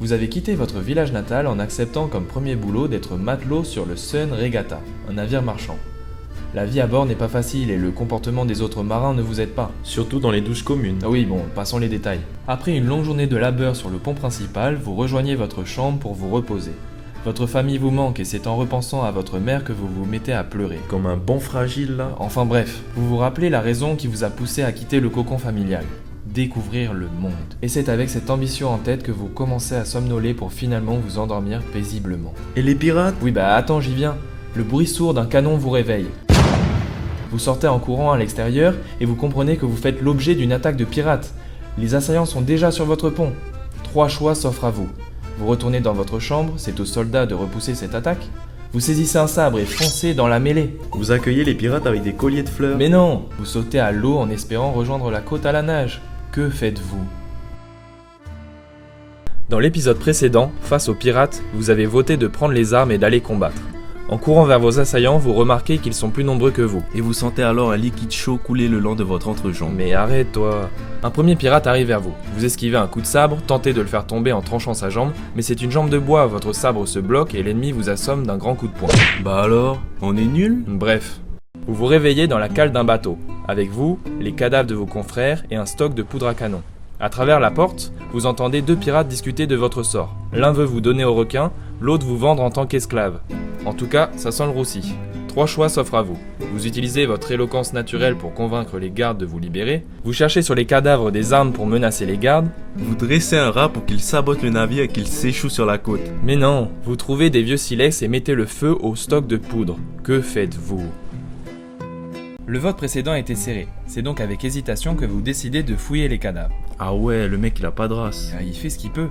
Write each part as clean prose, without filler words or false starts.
Vous avez quitté votre village natal en acceptant comme premier boulot d'être matelot sur le Sun Regatta, un navire marchand. La vie à bord n'est pas facile et le comportement des autres marins ne vous aide pas. Surtout dans les douches communes. Ah oui, bon, passons les détails. Après une longue journée de labeur sur le pont principal, vous rejoignez votre chambre pour vous reposer. Votre famille vous manque et c'est en repensant à votre mère que vous vous mettez à pleurer. Comme un bon fragile là. Enfin bref, vous vous rappelez la raison qui vous a poussé à quitter le cocon familial. Découvrir le monde. Et c'est avec cette ambition en tête que vous commencez à somnoler pour finalement vous endormir paisiblement. Et les pirates? Oui bah attends, j'y viens. Le bruit sourd d'un canon vous réveille. Vous sortez en courant à l'extérieur et vous comprenez que vous faites l'objet d'une attaque de pirates. Les assaillants sont déjà sur votre pont. 3 choix s'offrent à vous. Vous retournez dans votre chambre, c'est aux soldats de repousser cette attaque. Vous saisissez un sabre et foncez dans la mêlée. Vous accueillez les pirates avec des colliers de fleurs. Mais non, vous sautez à l'eau en espérant rejoindre la côte à la nage. Que faites-vous? Dans l'épisode précédent, face aux pirates, vous avez voté de prendre les armes et d'aller combattre. En courant vers vos assaillants, vous remarquez qu'ils sont plus nombreux que vous. Et vous sentez alors un liquide chaud couler le long de votre entrejambe. Mais arrête toi. Un premier pirate arrive vers vous. Vous esquivez un coup de sabre, tentez de le faire tomber en tranchant sa jambe, mais c'est une jambe de bois, votre sabre se bloque et l'ennemi vous assomme d'un grand coup de poing. Bah alors, on est nuls? Bref. Vous vous réveillez dans la cale d'un bateau. Avec vous, les cadavres de vos confrères et un stock de poudre à canon. À travers la porte, vous entendez 2 pirates discuter de votre sort. L'un veut vous donner au requin, l'autre vous vendre en tant qu'esclave. En tout cas, ça sent le roussi. 3 choix s'offrent à vous. Vous utilisez votre éloquence naturelle pour convaincre les gardes de vous libérer. Vous cherchez sur les cadavres des armes pour menacer les gardes. Vous dressez un rat pour qu'il sabote le navire et qu'il s'échoue sur la côte. Mais non, vous trouvez des vieux silex et mettez le feu au stock de poudre. Que faites-vous? Le vote précédent était serré. C'est donc avec hésitation que vous décidez de fouiller les cadavres. Ah ouais, le mec il a pas de race. Il fait ce qu'il peut.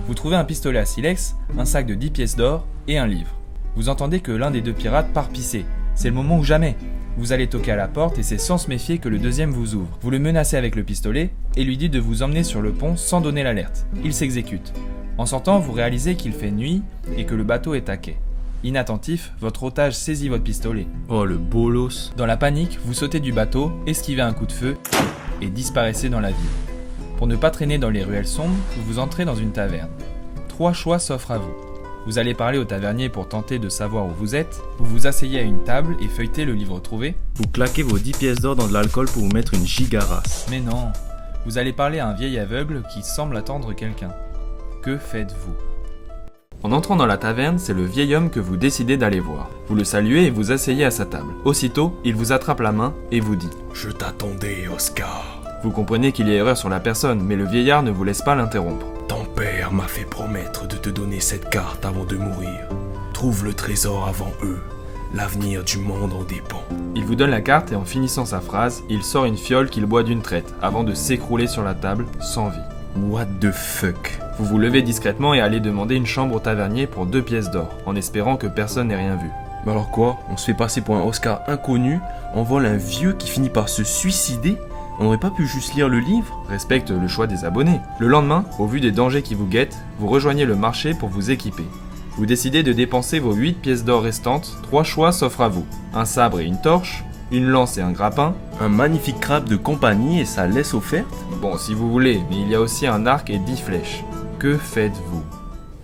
Vous trouvez un pistolet à silex, un sac de 10 pièces d'or et un livre. Vous entendez que l'un des 2 pirates part pisser. C'est le moment ou jamais. Vous allez toquer à la porte et c'est sans se méfier que le deuxième vous ouvre. Vous le menacez avec le pistolet et lui dites de vous emmener sur le pont sans donner l'alerte. Il s'exécute. En sortant, vous réalisez qu'il fait nuit et que le bateau est à quai. Inattentif, votre otage saisit votre pistolet. Oh le bolos. Dans la panique, vous sautez du bateau, esquivez un coup de feu et disparaissez dans la ville. Pour ne pas traîner dans les ruelles sombres, vous entrez dans une taverne. 3 choix s'offrent à vous. Vous allez parler au tavernier pour tenter de savoir où vous êtes, vous vous asseyez à une table et feuilletez le livre trouvé. Vous claquez vos 10 pièces d'or dans de l'alcool pour vous mettre une gigarasse. Mais non, vous allez parler à un vieil aveugle qui semble attendre quelqu'un. Que faites-vous? En entrant dans la taverne, c'est le vieil homme que vous décidez d'aller voir. Vous le saluez et vous asseyez à sa table. Aussitôt, il vous attrape la main et vous dit « Je t'attendais, Oscar. » Vous comprenez qu'il y a erreur sur la personne, mais le vieillard ne vous laisse pas l'interrompre. Ton père m'a fait promettre de te donner cette carte avant de mourir. Trouve le trésor avant eux. L'avenir du monde en dépend. Il vous donne la carte et en finissant sa phrase, il sort une fiole qu'il boit d'une traite, avant de s'écrouler sur la table, sans vie. What the fuck? Vous vous levez discrètement et allez demander une chambre au tavernier pour 2 pièces d'or, en espérant que personne n'ait rien vu. Mais alors quoi? On se fait passer pour un Oscar inconnu, on vole un vieux qui finit par se suicider? On n'aurait pas pu juste lire le livre? Respecte le choix des abonnés. Le lendemain, au vu des dangers qui vous guettent, vous rejoignez le marché pour vous équiper. Vous décidez de dépenser vos 8 pièces d'or restantes, 3 choix s'offrent à vous. Un sabre et une torche, une lance et un grappin. Un magnifique crabe de compagnie et sa laisse offerte? Bon, si vous voulez, mais il y a aussi un arc et 10 flèches. Que faites-vous?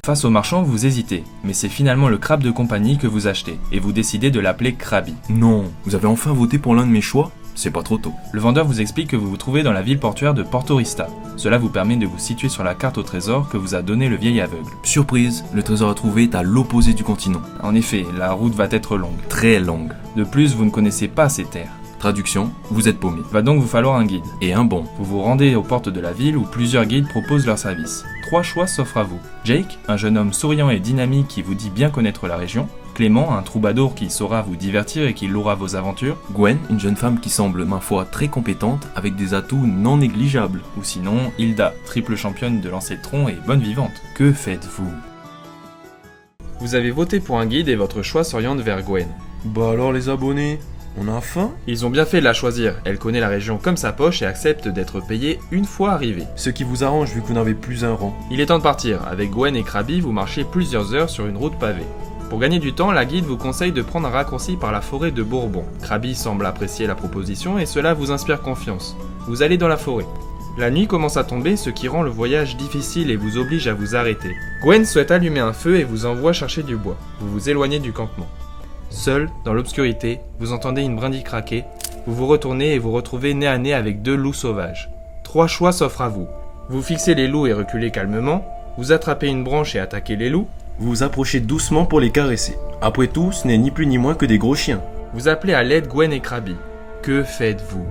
Face au marchand, vous hésitez, mais c'est finalement le crabe de compagnie que vous achetez, et vous décidez de l'appeler Krabi. Non, vous avez enfin voté pour l'un de mes choix? C'est pas trop tôt. Le vendeur vous explique que vous vous trouvez dans la ville portuaire de Porto Rista. Cela vous permet de vous situer sur la carte au trésor que vous a donné le vieil aveugle. Surprise, le trésor à trouver est à l'opposé du continent. En effet, la route va être longue. Très longue. De plus, vous ne connaissez pas ces terres. Traduction, vous êtes paumé. Va donc vous falloir un guide. Et un bon. Vous vous rendez aux portes de la ville où plusieurs guides proposent leurs services. 3 choix s'offrent à vous. Jake, un jeune homme souriant et dynamique qui vous dit bien connaître la région. Clément, un troubadour qui saura vous divertir et qui louera vos aventures. Gwen, une jeune femme qui semble, ma foi, très compétente, avec des atouts non négligeables. Ou sinon, Hilda, triple championne de lancer de tronc et bonne vivante. Que faites-vous? Vous avez voté pour un guide et votre choix s'oriente vers Gwen. Bah alors les abonnés, on a faim? Ils ont bien fait de la choisir, elle connaît la région comme sa poche et accepte d'être payée une fois arrivée. Ce qui vous arrange vu que vous n'avez plus un rang. Il est temps de partir, avec Gwen et Krabi vous marchez plusieurs heures sur une route pavée. Pour gagner du temps, la guide vous conseille de prendre un raccourci par la forêt de Bourbon. Krabi semble apprécier la proposition et cela vous inspire confiance. Vous allez dans la forêt. La nuit commence à tomber, ce qui rend le voyage difficile et vous oblige à vous arrêter. Gwen souhaite allumer un feu et vous envoie chercher du bois. Vous vous éloignez du campement. Seul, dans l'obscurité, vous entendez une brindille craquer. Vous vous retournez et vous retrouvez nez à nez avec 2 loups sauvages. 3 choix s'offrent à vous. Vous fixez les loups et reculez calmement. Vous attrapez une branche et attaquez les loups. Vous vous approchez doucement pour les caresser. Après tout, ce n'est ni plus ni moins que des gros chiens. Vous appelez à l'aide Gwen et Krabi. Que faites-vous?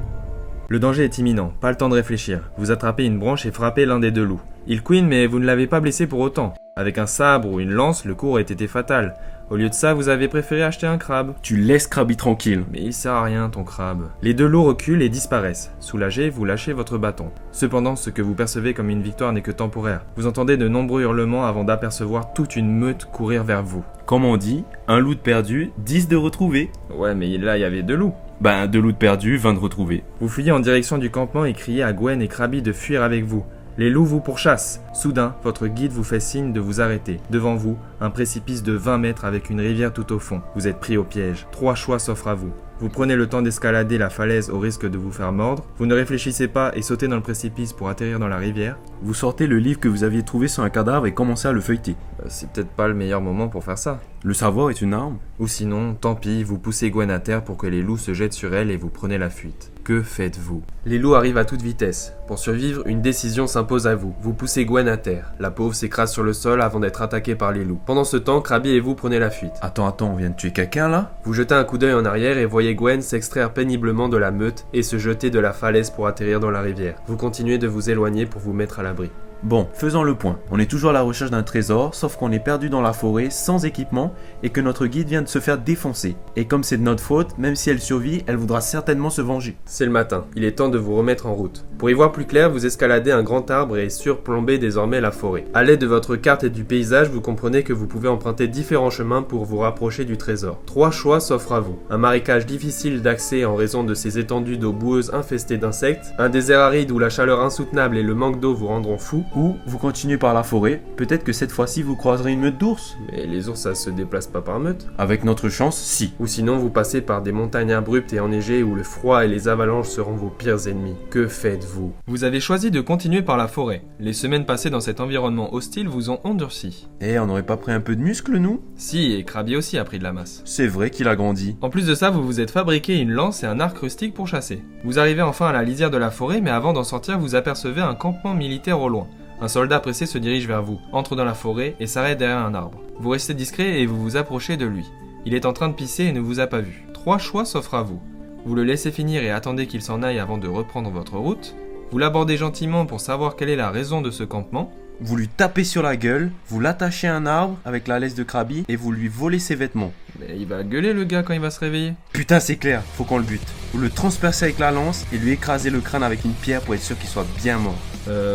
Le danger est imminent, pas le temps de réfléchir. Vous attrapez une branche et frappez l'un des 2 loups. Il couine mais vous ne l'avez pas blessé pour autant. Avec un sabre ou une lance, le coup aurait été fatal. Au lieu de ça, vous avez préféré acheter un crabe. Tu laisses Krabi tranquille. Mais il sert à rien ton crabe. Les 2 loups reculent et disparaissent. Soulagé, vous lâchez votre bâton. Cependant, ce que vous percevez comme une victoire n'est que temporaire. Vous entendez de nombreux hurlements avant d'apercevoir toute une meute courir vers vous. Comme on dit, un loup de perdu, 10 de retrouvé. Ouais, mais là, il y avait 2 loups. 2 loups de perdu, 20 de retrouvés. Vous fuyez en direction du campement et criez à Gwen et Krabi de fuir avec vous. Les loups vous pourchassent. Soudain, votre guide vous fait signe de vous arrêter. Devant vous, un précipice de 20 mètres avec une rivière tout au fond. Vous êtes pris au piège. 3 choix s'offrent à vous. Vous prenez le temps d'escalader la falaise au risque de vous faire mordre. Vous ne réfléchissez pas et sautez dans le précipice pour atterrir dans la rivière. Vous sortez le livre que vous aviez trouvé sur un cadavre et commencez à le feuilleter. C'est peut-être pas le meilleur moment pour faire ça. Le savoir est une arme. Ou sinon, tant pis, vous poussez Gwen à terre pour que les loups se jettent sur elle et vous prenez la fuite. Que faites-vous? Les loups arrivent à toute vitesse. Pour survivre, une décision s'impose à vous. Vous poussez Gwen à terre. La pauvre s'écrase sur le sol avant d'être attaquée par les loups. Pendant ce temps, Krabi et vous prenez la fuite. Attends, on vient de tuer quelqu'un là? Vous jetez un coup d'œil en arrière et voyez Gwen s'extraire péniblement de la meute et se jeter de la falaise pour atterrir dans la rivière. Vous continuez de vous éloigner pour vous mettre à l'abri. Bon, faisons le point. On est toujours à la recherche d'un trésor, sauf qu'on est perdu dans la forêt, sans équipement, et que notre guide vient de se faire défoncer. Et comme c'est de notre faute, même si elle survit, elle voudra certainement se venger. C'est le matin, il est temps de vous remettre en route. Pour y voir plus clair, vous escaladez un grand arbre et surplombez désormais la forêt. À l'aide de votre carte et du paysage, vous comprenez que vous pouvez emprunter différents chemins pour vous rapprocher du trésor. 3 choix s'offrent à vous. Un marécage difficile d'accès en raison de ses étendues d'eau boueuse infestées d'insectes, un désert aride où la chaleur insoutenable et le manque d'eau vous rendront fou, ou vous continuez par la forêt, peut-être que cette fois-ci vous croiserez une meute d'ours. Mais les ours ça se déplace pas par meute. Avec notre chance, si. Ou sinon vous passez par des montagnes abruptes et enneigées où le froid et les avalanches seront vos pires ennemis. Que faites-vous? Vous avez choisi de continuer par la forêt. Les semaines passées dans cet environnement hostile vous ont endurci. On n'aurait pas pris un peu de muscle nous? Si, et Krabi aussi a pris de la masse. C'est vrai qu'il a grandi. En plus de ça, vous vous êtes fabriqué une lance et un arc rustique pour chasser. Vous arrivez enfin à la lisière de la forêt, mais avant d'en sortir, vous apercevez un campement militaire au loin. Un soldat pressé se dirige vers vous, entre dans la forêt et s'arrête derrière un arbre. Vous restez discret et vous vous approchez de lui. Il est en train de pisser et ne vous a pas vu. 3 choix s'offrent à vous. Vous le laissez finir et attendez qu'il s'en aille avant de reprendre votre route. Vous l'abordez gentiment pour savoir quelle est la raison de ce campement. Vous lui tapez sur la gueule, vous l'attachez à un arbre avec la laisse de Krabi et vous lui volez ses vêtements. Mais il va gueuler le gars quand il va se réveiller. Putain, c'est clair, faut qu'on le bute. Vous le transpercez avec la lance et lui écrasez le crâne avec une pierre pour être sûr qu'il soit bien mort.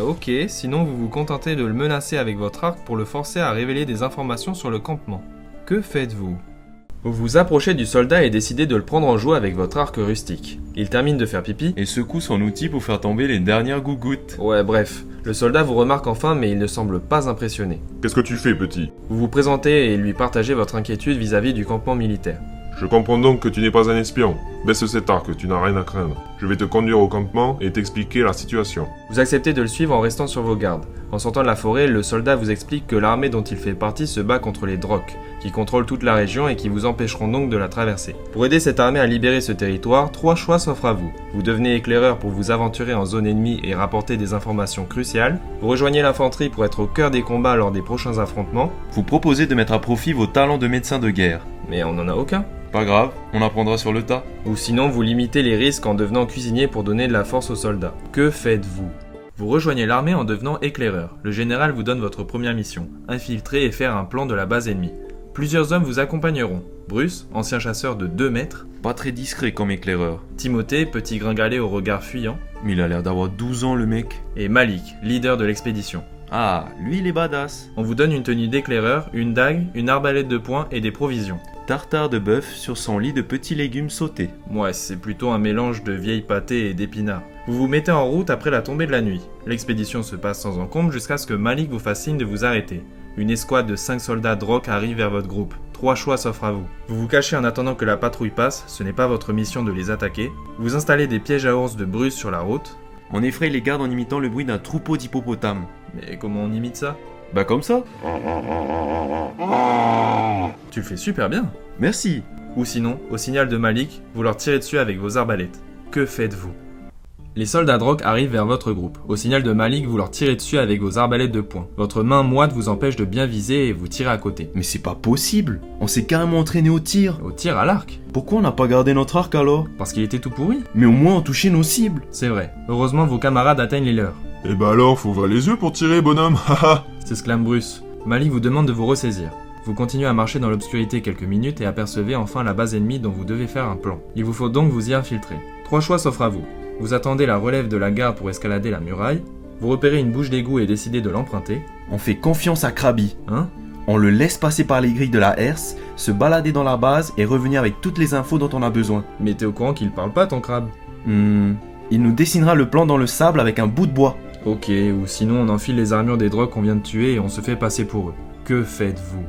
Ok, sinon vous vous contentez de le menacer avec votre arc pour le forcer à révéler des informations sur le campement. Que faites-vous? Vous vous approchez du soldat et décidez de le prendre en joue avec votre arc rustique. Il termine de faire pipi et secoue son outil pour faire tomber les dernières gougouttes. Ouais, bref. Le soldat vous remarque enfin mais il ne semble pas impressionné. Qu'est-ce que tu fais, petit? Vous vous présentez et lui partagez votre inquiétude vis-à-vis du campement militaire. Je comprends donc que tu n'es pas un espion. Baisse cet arc, tu n'as rien à craindre. Je vais te conduire au campement et t'expliquer la situation. Vous acceptez de le suivre en restant sur vos gardes. En sortant de la forêt, le soldat vous explique que l'armée dont il fait partie se bat contre les Drocs, qui contrôlent toute la région et qui vous empêcheront donc de la traverser. Pour aider cette armée à libérer ce territoire, 3 choix s'offrent à vous. Vous devenez éclaireur pour vous aventurer en zone ennemie et rapporter des informations cruciales. Vous rejoignez l'infanterie pour être au cœur des combats lors des prochains affrontements. Vous proposez de mettre à profit vos talents de médecin de guerre. Mais on n'en a aucun. Pas grave, on apprendra sur le tas. Ou sinon vous limitez les risques en devenant cuisinier pour donner de la force aux soldats. Que faites-vous? Vous rejoignez l'armée en devenant éclaireur. Le général vous donne votre première mission, infiltrer et faire un plan de la base ennemie. Plusieurs hommes vous accompagneront. Bruce, ancien chasseur de 2 mètres. Pas très discret comme éclaireur. Timothée, petit gringalet au regard fuyant. Mais il a l'air d'avoir 12 ans le mec. Et Malik, leader de l'expédition. Ah, lui il est badass. On vous donne une tenue d'éclaireur, une dague, une arbalète de poing et des provisions. Tartare de bœuf sur son lit de petits légumes sautés. Ouais, c'est plutôt un mélange de vieilles pâtées et d'épinards. Vous vous mettez en route après la tombée de la nuit. L'expédition se passe sans encombre jusqu'à ce que Malik vous fasse signe de vous arrêter. Une escouade de 5 soldats Drocs arrive vers votre groupe. 3 choix s'offrent à vous. Vous vous cachez en attendant que la patrouille passe, ce n'est pas votre mission de les attaquer. Vous installez des pièges à ours de Bruce sur la route. On effraie les gardes en imitant le bruit d'un troupeau d'hippopotames. Mais comment on imite ça? Bah comme ça. Tu le fais super bien. Merci. Ou sinon, au signal de Malik, vous leur tirez dessus avec vos arbalètes. Que faites-vous? Les soldats Drok arrivent vers votre groupe. Au signal de Malik, vous leur tirez dessus avec vos arbalètes de poing. Votre main moite vous empêche de bien viser et vous tirez à côté. Mais c'est pas possible. On s'est carrément entraîné au tir. Au tir à l'arc. Pourquoi on n'a pas gardé notre arc alors? Parce qu'il était tout pourri. Mais au moins on touchait nos cibles. C'est vrai. Heureusement, vos camarades atteignent les leurs. Eh bah alors, faut ouvrir les yeux pour tirer, bonhomme, haha. S'exclame Bruce. Malik vous demande de vous ressaisir. Vous continuez à marcher dans l'obscurité quelques minutes et apercevez enfin la base ennemie dont vous devez faire un plan. Il vous faut donc vous y infiltrer. 3 choix s'offrent à vous. Vous attendez la relève de la garde pour escalader la muraille. Vous repérez une bouche d'égout et décidez de l'emprunter. On fait confiance à Krabi. Hein? On le laisse passer par les grilles de la herse, se balader dans la base et revenir avec toutes les infos dont on a besoin. Mais t'es au courant qu'il parle pas ton crabe? Il nous dessinera le plan dans le sable avec un bout de bois. Ok, ou sinon on enfile les armures des drogues qu'on vient de tuer et on se fait passer pour eux. Que faites-vous?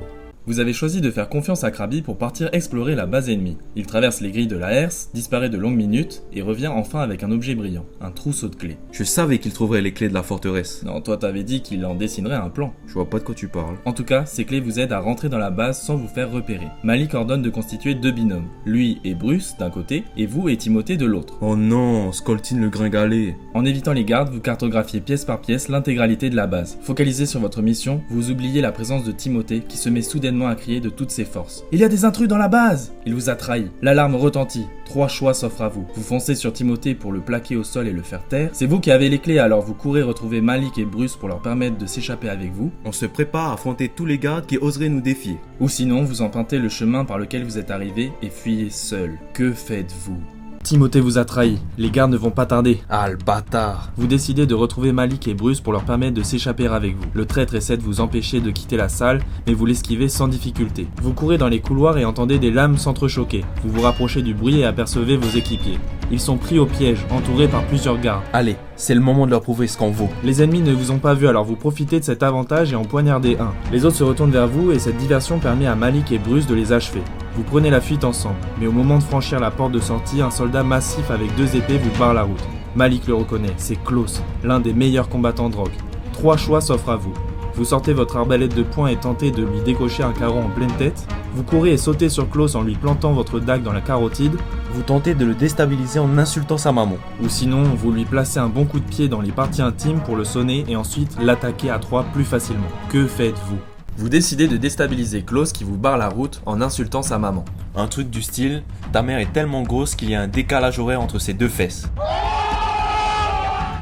Vous avez choisi de faire confiance à Krabi pour partir explorer la base ennemie. Il traverse les grilles de la herse, disparaît de longues minutes et revient enfin avec un objet brillant, un trousseau de clés. Je savais qu'il trouverait les clés de la forteresse. Non, toi t'avais dit qu'il en dessinerait un plan. Je vois pas de quoi tu parles. En tout cas, ces clés vous aident à rentrer dans la base sans vous faire repérer. Malik ordonne de constituer 2 binômes, lui et Bruce d'un côté, et vous et Timothée de l'autre. Oh non, Skoltine le gringalet. En évitant les gardes, vous cartographiez pièce par pièce l'intégralité de la base. Focalisé sur votre mission, vous oubliez la présence de Timothée qui se met soudainement à crier de toutes ses forces. Il y a des intrus dans la base! Il vous a trahi. L'alarme retentit. 3 choix s'offrent à vous. Vous foncez sur Timothée pour le plaquer au sol et le faire taire. C'est vous qui avez les clés, alors vous courez retrouver Malik et Bruce pour leur permettre de s'échapper avec vous. On se prépare à affronter tous les gardes qui oseraient nous défier. Ou sinon, vous empruntez le chemin par lequel vous êtes arrivé et fuyez seul. Que faites-vous? Timothée vous a trahi, les gardes ne vont pas tarder. Ah le bâtard. Vous décidez de retrouver Malik et Bruce pour leur permettre de s'échapper avec vous. Le traître essaie de vous empêcher de quitter la salle, mais vous l'esquivez sans difficulté. Vous courez dans les couloirs et entendez des lames s'entrechoquer. Vous vous rapprochez du bruit et apercevez vos équipiers. Ils sont pris au piège, entourés par plusieurs gardes. Allez, c'est le moment de leur prouver ce qu'on vaut. Les ennemis ne vous ont pas vu, alors vous profitez de cet avantage et en poignardez un. Les autres se retournent vers vous et cette diversion permet à Malik et Bruce de les achever. Vous prenez la fuite ensemble, mais au moment de franchir la porte de sortie, un soldat massif avec 2 épées vous barre la route. Malik le reconnaît, c'est Klaus, l'un des meilleurs combattants Drok. 3 choix s'offrent à vous. Vous sortez votre arbalète de poing et tentez de lui décocher un carreau en pleine tête. Vous courez et sautez sur Klaus en lui plantant votre dague dans la carotide. Vous tentez de le déstabiliser en insultant sa maman. Ou sinon, vous lui placez un bon coup de pied dans les parties intimes pour le sonner et ensuite l'attaquer à 3 plus facilement. Que faites-vous? Vous décidez de déstabiliser Klaus qui vous barre la route en insultant sa maman. Un truc du style, ta mère est tellement grosse qu'il y a un décalage horaire entre ses 2 fesses.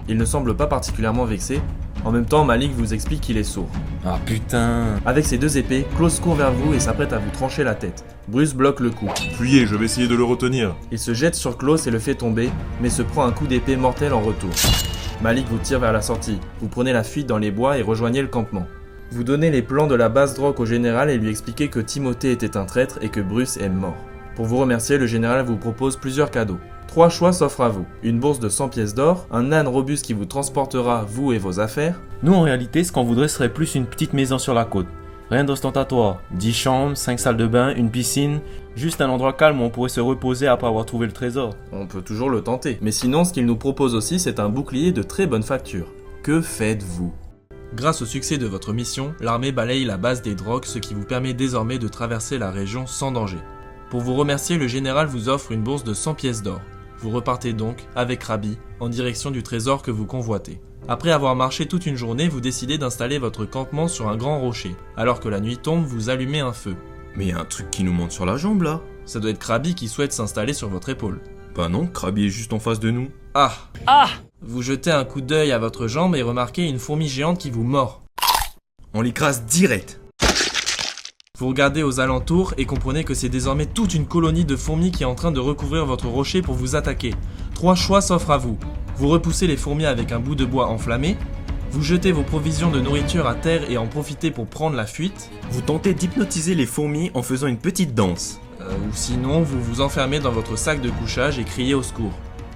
Il ne semble pas particulièrement vexé. En même temps, Malik vous explique qu'il est sourd. Ah putain. Avec ses 2 épées, Klaus court vers vous et s'apprête à vous trancher la tête. Bruce bloque le coup. Fuyez, je vais essayer de le retenir. Il se jette sur Klaus et le fait tomber, mais se prend un coup d'épée mortel en retour. Malik vous tire vers la sortie. Vous prenez la fuite dans les bois et rejoignez le campement. Vous donnez les plans de la base Drok au général et lui expliquez que Timothée était un traître et que Bruce est mort. Pour vous remercier, le général vous propose plusieurs cadeaux. 3 choix s'offrent à vous. Une bourse de 100 pièces d'or, un âne robuste qui vous transportera, vous et vos affaires. Nous en réalité, ce qu'on voudrait serait plus une petite maison sur la côte. Rien d'ostentatoire. 10 chambres, 5 salles de bain, une piscine. Juste un endroit calme où on pourrait se reposer après avoir trouvé le trésor. On peut toujours le tenter. Mais sinon, ce qu'il nous propose aussi, c'est un bouclier de très bonne facture. Que faites-vous? Grâce au succès de votre mission, l'armée balaye la base des Drok, ce qui vous permet désormais de traverser la région sans danger. Pour vous remercier, le général vous offre une bourse de 100 pièces d'or. Vous repartez donc, avec Krabi, en direction du trésor que vous convoitez. Après avoir marché toute une journée, vous décidez d'installer votre campement sur un grand rocher. Alors que la nuit tombe, vous allumez un feu. Mais y a un truc qui nous monte sur la jambe là. Ça doit être Krabi qui souhaite s'installer sur votre épaule. Bah non, Krabi est juste en face de nous. Ah! Vous jetez un coup d'œil à votre jambe et remarquez une fourmi géante qui vous mord. On l'écrase direct. Vous regardez aux alentours et comprenez que c'est désormais toute une colonie de fourmis qui est en train de recouvrir votre rocher pour vous attaquer. 3 choix s'offrent à vous. Vous repoussez les fourmis avec un bout de bois enflammé. Vous jetez vos provisions de nourriture à terre et en profitez pour prendre la fuite. Vous tentez d'hypnotiser les fourmis en faisant une petite danse. Ou sinon, vous vous enfermez dans votre sac de couchage et criez au secours.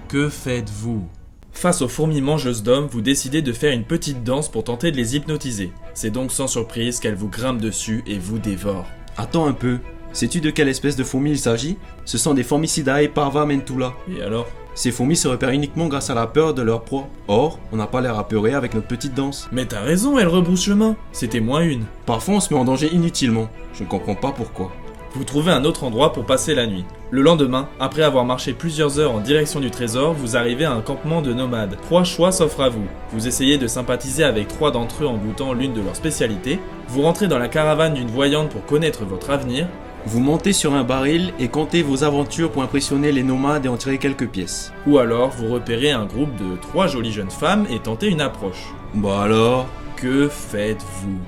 Que faites-vous? Face aux fourmis mangeuses d'hommes, vous décidez de faire une petite danse pour tenter de les hypnotiser. C'est donc sans surprise qu'elles vous grimpent dessus et vous dévorent. Attends un peu. Sais-tu de quelle espèce de fourmis il s'agit? Ce sont des Formicidae parva mentula. Et alors? Ces fourmis se repèrent uniquement grâce à la peur de leur proie. Or, on n'a pas l'air apeuré avec notre petite danse. Mais t'as raison, elle rebrousse chemin. C'était moins une. Parfois, on se met en danger inutilement. Je ne comprends pas pourquoi. Vous trouvez un autre endroit pour passer la nuit. Le lendemain, après avoir marché plusieurs heures en direction du trésor, vous arrivez à un campement de nomades. 3 choix s'offrent à vous. Vous essayez de sympathiser avec 3 d'entre eux en goûtant l'une de leurs spécialités. Vous rentrez dans la caravane d'une voyante pour connaître votre avenir. Vous montez sur un baril et comptez vos aventures pour impressionner les nomades et en tirer quelques pièces. Ou alors, vous repérez un groupe de 3 jolies jeunes femmes et tentez une approche. Bah alors? Que faites-vous ?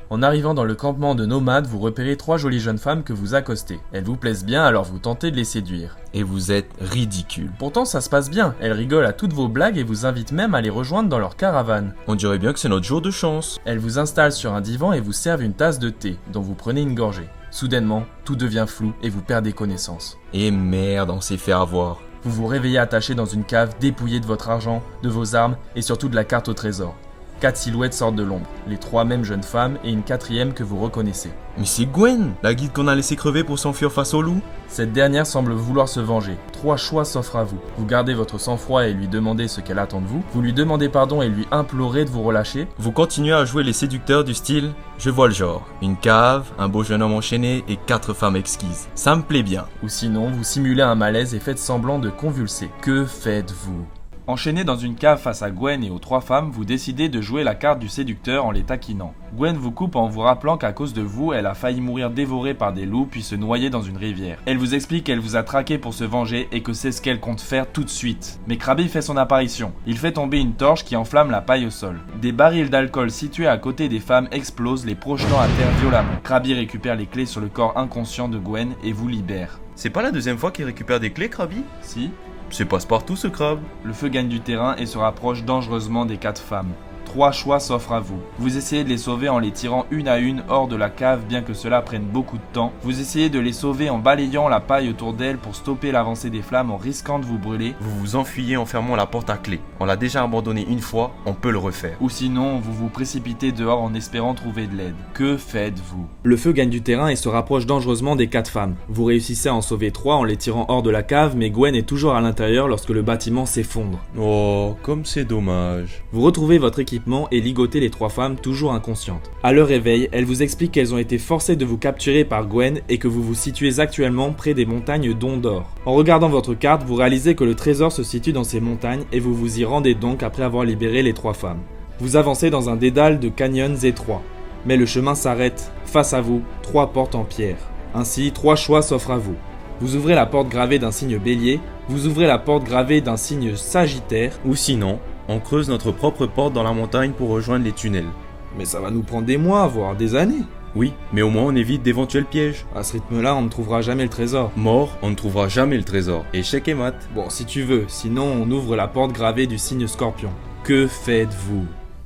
En arrivant dans le campement de nomades, vous repérez 3 jolies jeunes femmes que vous accostez. Elles vous plaisent bien, alors vous tentez de les séduire. Et vous êtes ridicule. Pourtant, ça se passe bien. Elles rigolent à toutes vos blagues et vous invitent même à les rejoindre dans leur caravane. On dirait bien que c'est notre jour de chance. Elles vous installent sur un divan et vous servent une tasse de thé, dont vous prenez une gorgée. Soudainement, tout devient flou et vous perdez connaissance. Et merde, on s'est fait avoir. Vous vous réveillez attaché dans une cave, dépouillé de votre argent, de vos armes et surtout de la carte au trésor. 4 silhouettes sortent de l'ombre, les 3 mêmes jeunes femmes et une 4e que vous reconnaissez. Mais c'est Gwen, la guide qu'on a laissé crever pour s'enfuir face au loup. Cette dernière semble vouloir se venger. 3 choix s'offrent à vous. Vous gardez votre sang-froid et lui demandez ce qu'elle attend de vous. Vous lui demandez pardon et lui implorez de vous relâcher. Vous continuez à jouer les séducteurs du style « Je vois le genre, une cave, un beau jeune homme enchaîné et 4 femmes exquises. Ça me plaît bien. » Ou sinon, vous simulez un malaise et faites semblant de convulser. Que faites-vous ? Enchaîné dans une cave face à Gwen et aux 3 femmes, vous décidez de jouer la carte du séducteur en les taquinant. Gwen vous coupe en vous rappelant qu'à cause de vous, elle a failli mourir dévorée par des loups puis se noyer dans une rivière. Elle vous explique qu'elle vous a traqué pour se venger et que c'est ce qu'elle compte faire tout de suite. Mais Krabby fait son apparition. Il fait tomber une torche qui enflamme la paille au sol. Des barils d'alcool situés à côté des femmes explosent, les projetant à terre violemment. Krabby récupère les clés sur le corps inconscient de Gwen et vous libère. C'est pas la deuxième fois qu'il récupère des clés, Krabby? Si. C'est passe-partout ce crabe. Le feu gagne du terrain et se rapproche dangereusement des 4 femmes. 3 choix s'offrent à vous. Vous essayez de les sauver en les tirant une à une hors de la cave, bien que cela prenne beaucoup de temps. Vous essayez de les sauver en balayant la paille autour d'elles pour stopper l'avancée des flammes en risquant de vous brûler. Vous vous enfuyez en fermant la porte à clé. On l'a déjà abandonné une fois, on peut le refaire. Ou sinon, vous vous précipitez dehors en espérant trouver de l'aide. Que faites-vous ? Le feu gagne du terrain et se rapproche dangereusement des 4 femmes. Vous réussissez à en sauver 3 en les tirant hors de la cave, mais Gwen est toujours à l'intérieur lorsque le bâtiment s'effondre. Oh, comme c'est dommage. Vous retrouvez votre équipement et ligotez les 3 femmes toujours inconscientes. À leur réveil, elles vous expliquent qu'elles ont été forcées de vous capturer par Gwen et que vous vous situez actuellement près des montagnes d'Ondor. En regardant votre carte, vous réalisez que le trésor se situe dans ces montagnes et vous vous y rendez donc après avoir libéré les 3 femmes. Vous avancez dans un dédale de canyons étroits. Mais le chemin s'arrête. Face à vous, 3 portes en pierre. Ainsi, 3 choix s'offrent à vous. Vous ouvrez la porte gravée d'un signe bélier, vous ouvrez la porte gravée d'un signe sagittaire, ou sinon, on creuse notre propre porte dans la montagne pour rejoindre les tunnels. Mais ça va nous prendre des mois, voire des années. Oui, mais au moins on évite d'éventuels pièges. À ce rythme-là, on ne trouvera jamais le trésor. Mort, on ne trouvera jamais le trésor. Échec et mat. Bon, si tu veux, sinon on ouvre la porte gravée du signe scorpion. Que faites-vous ?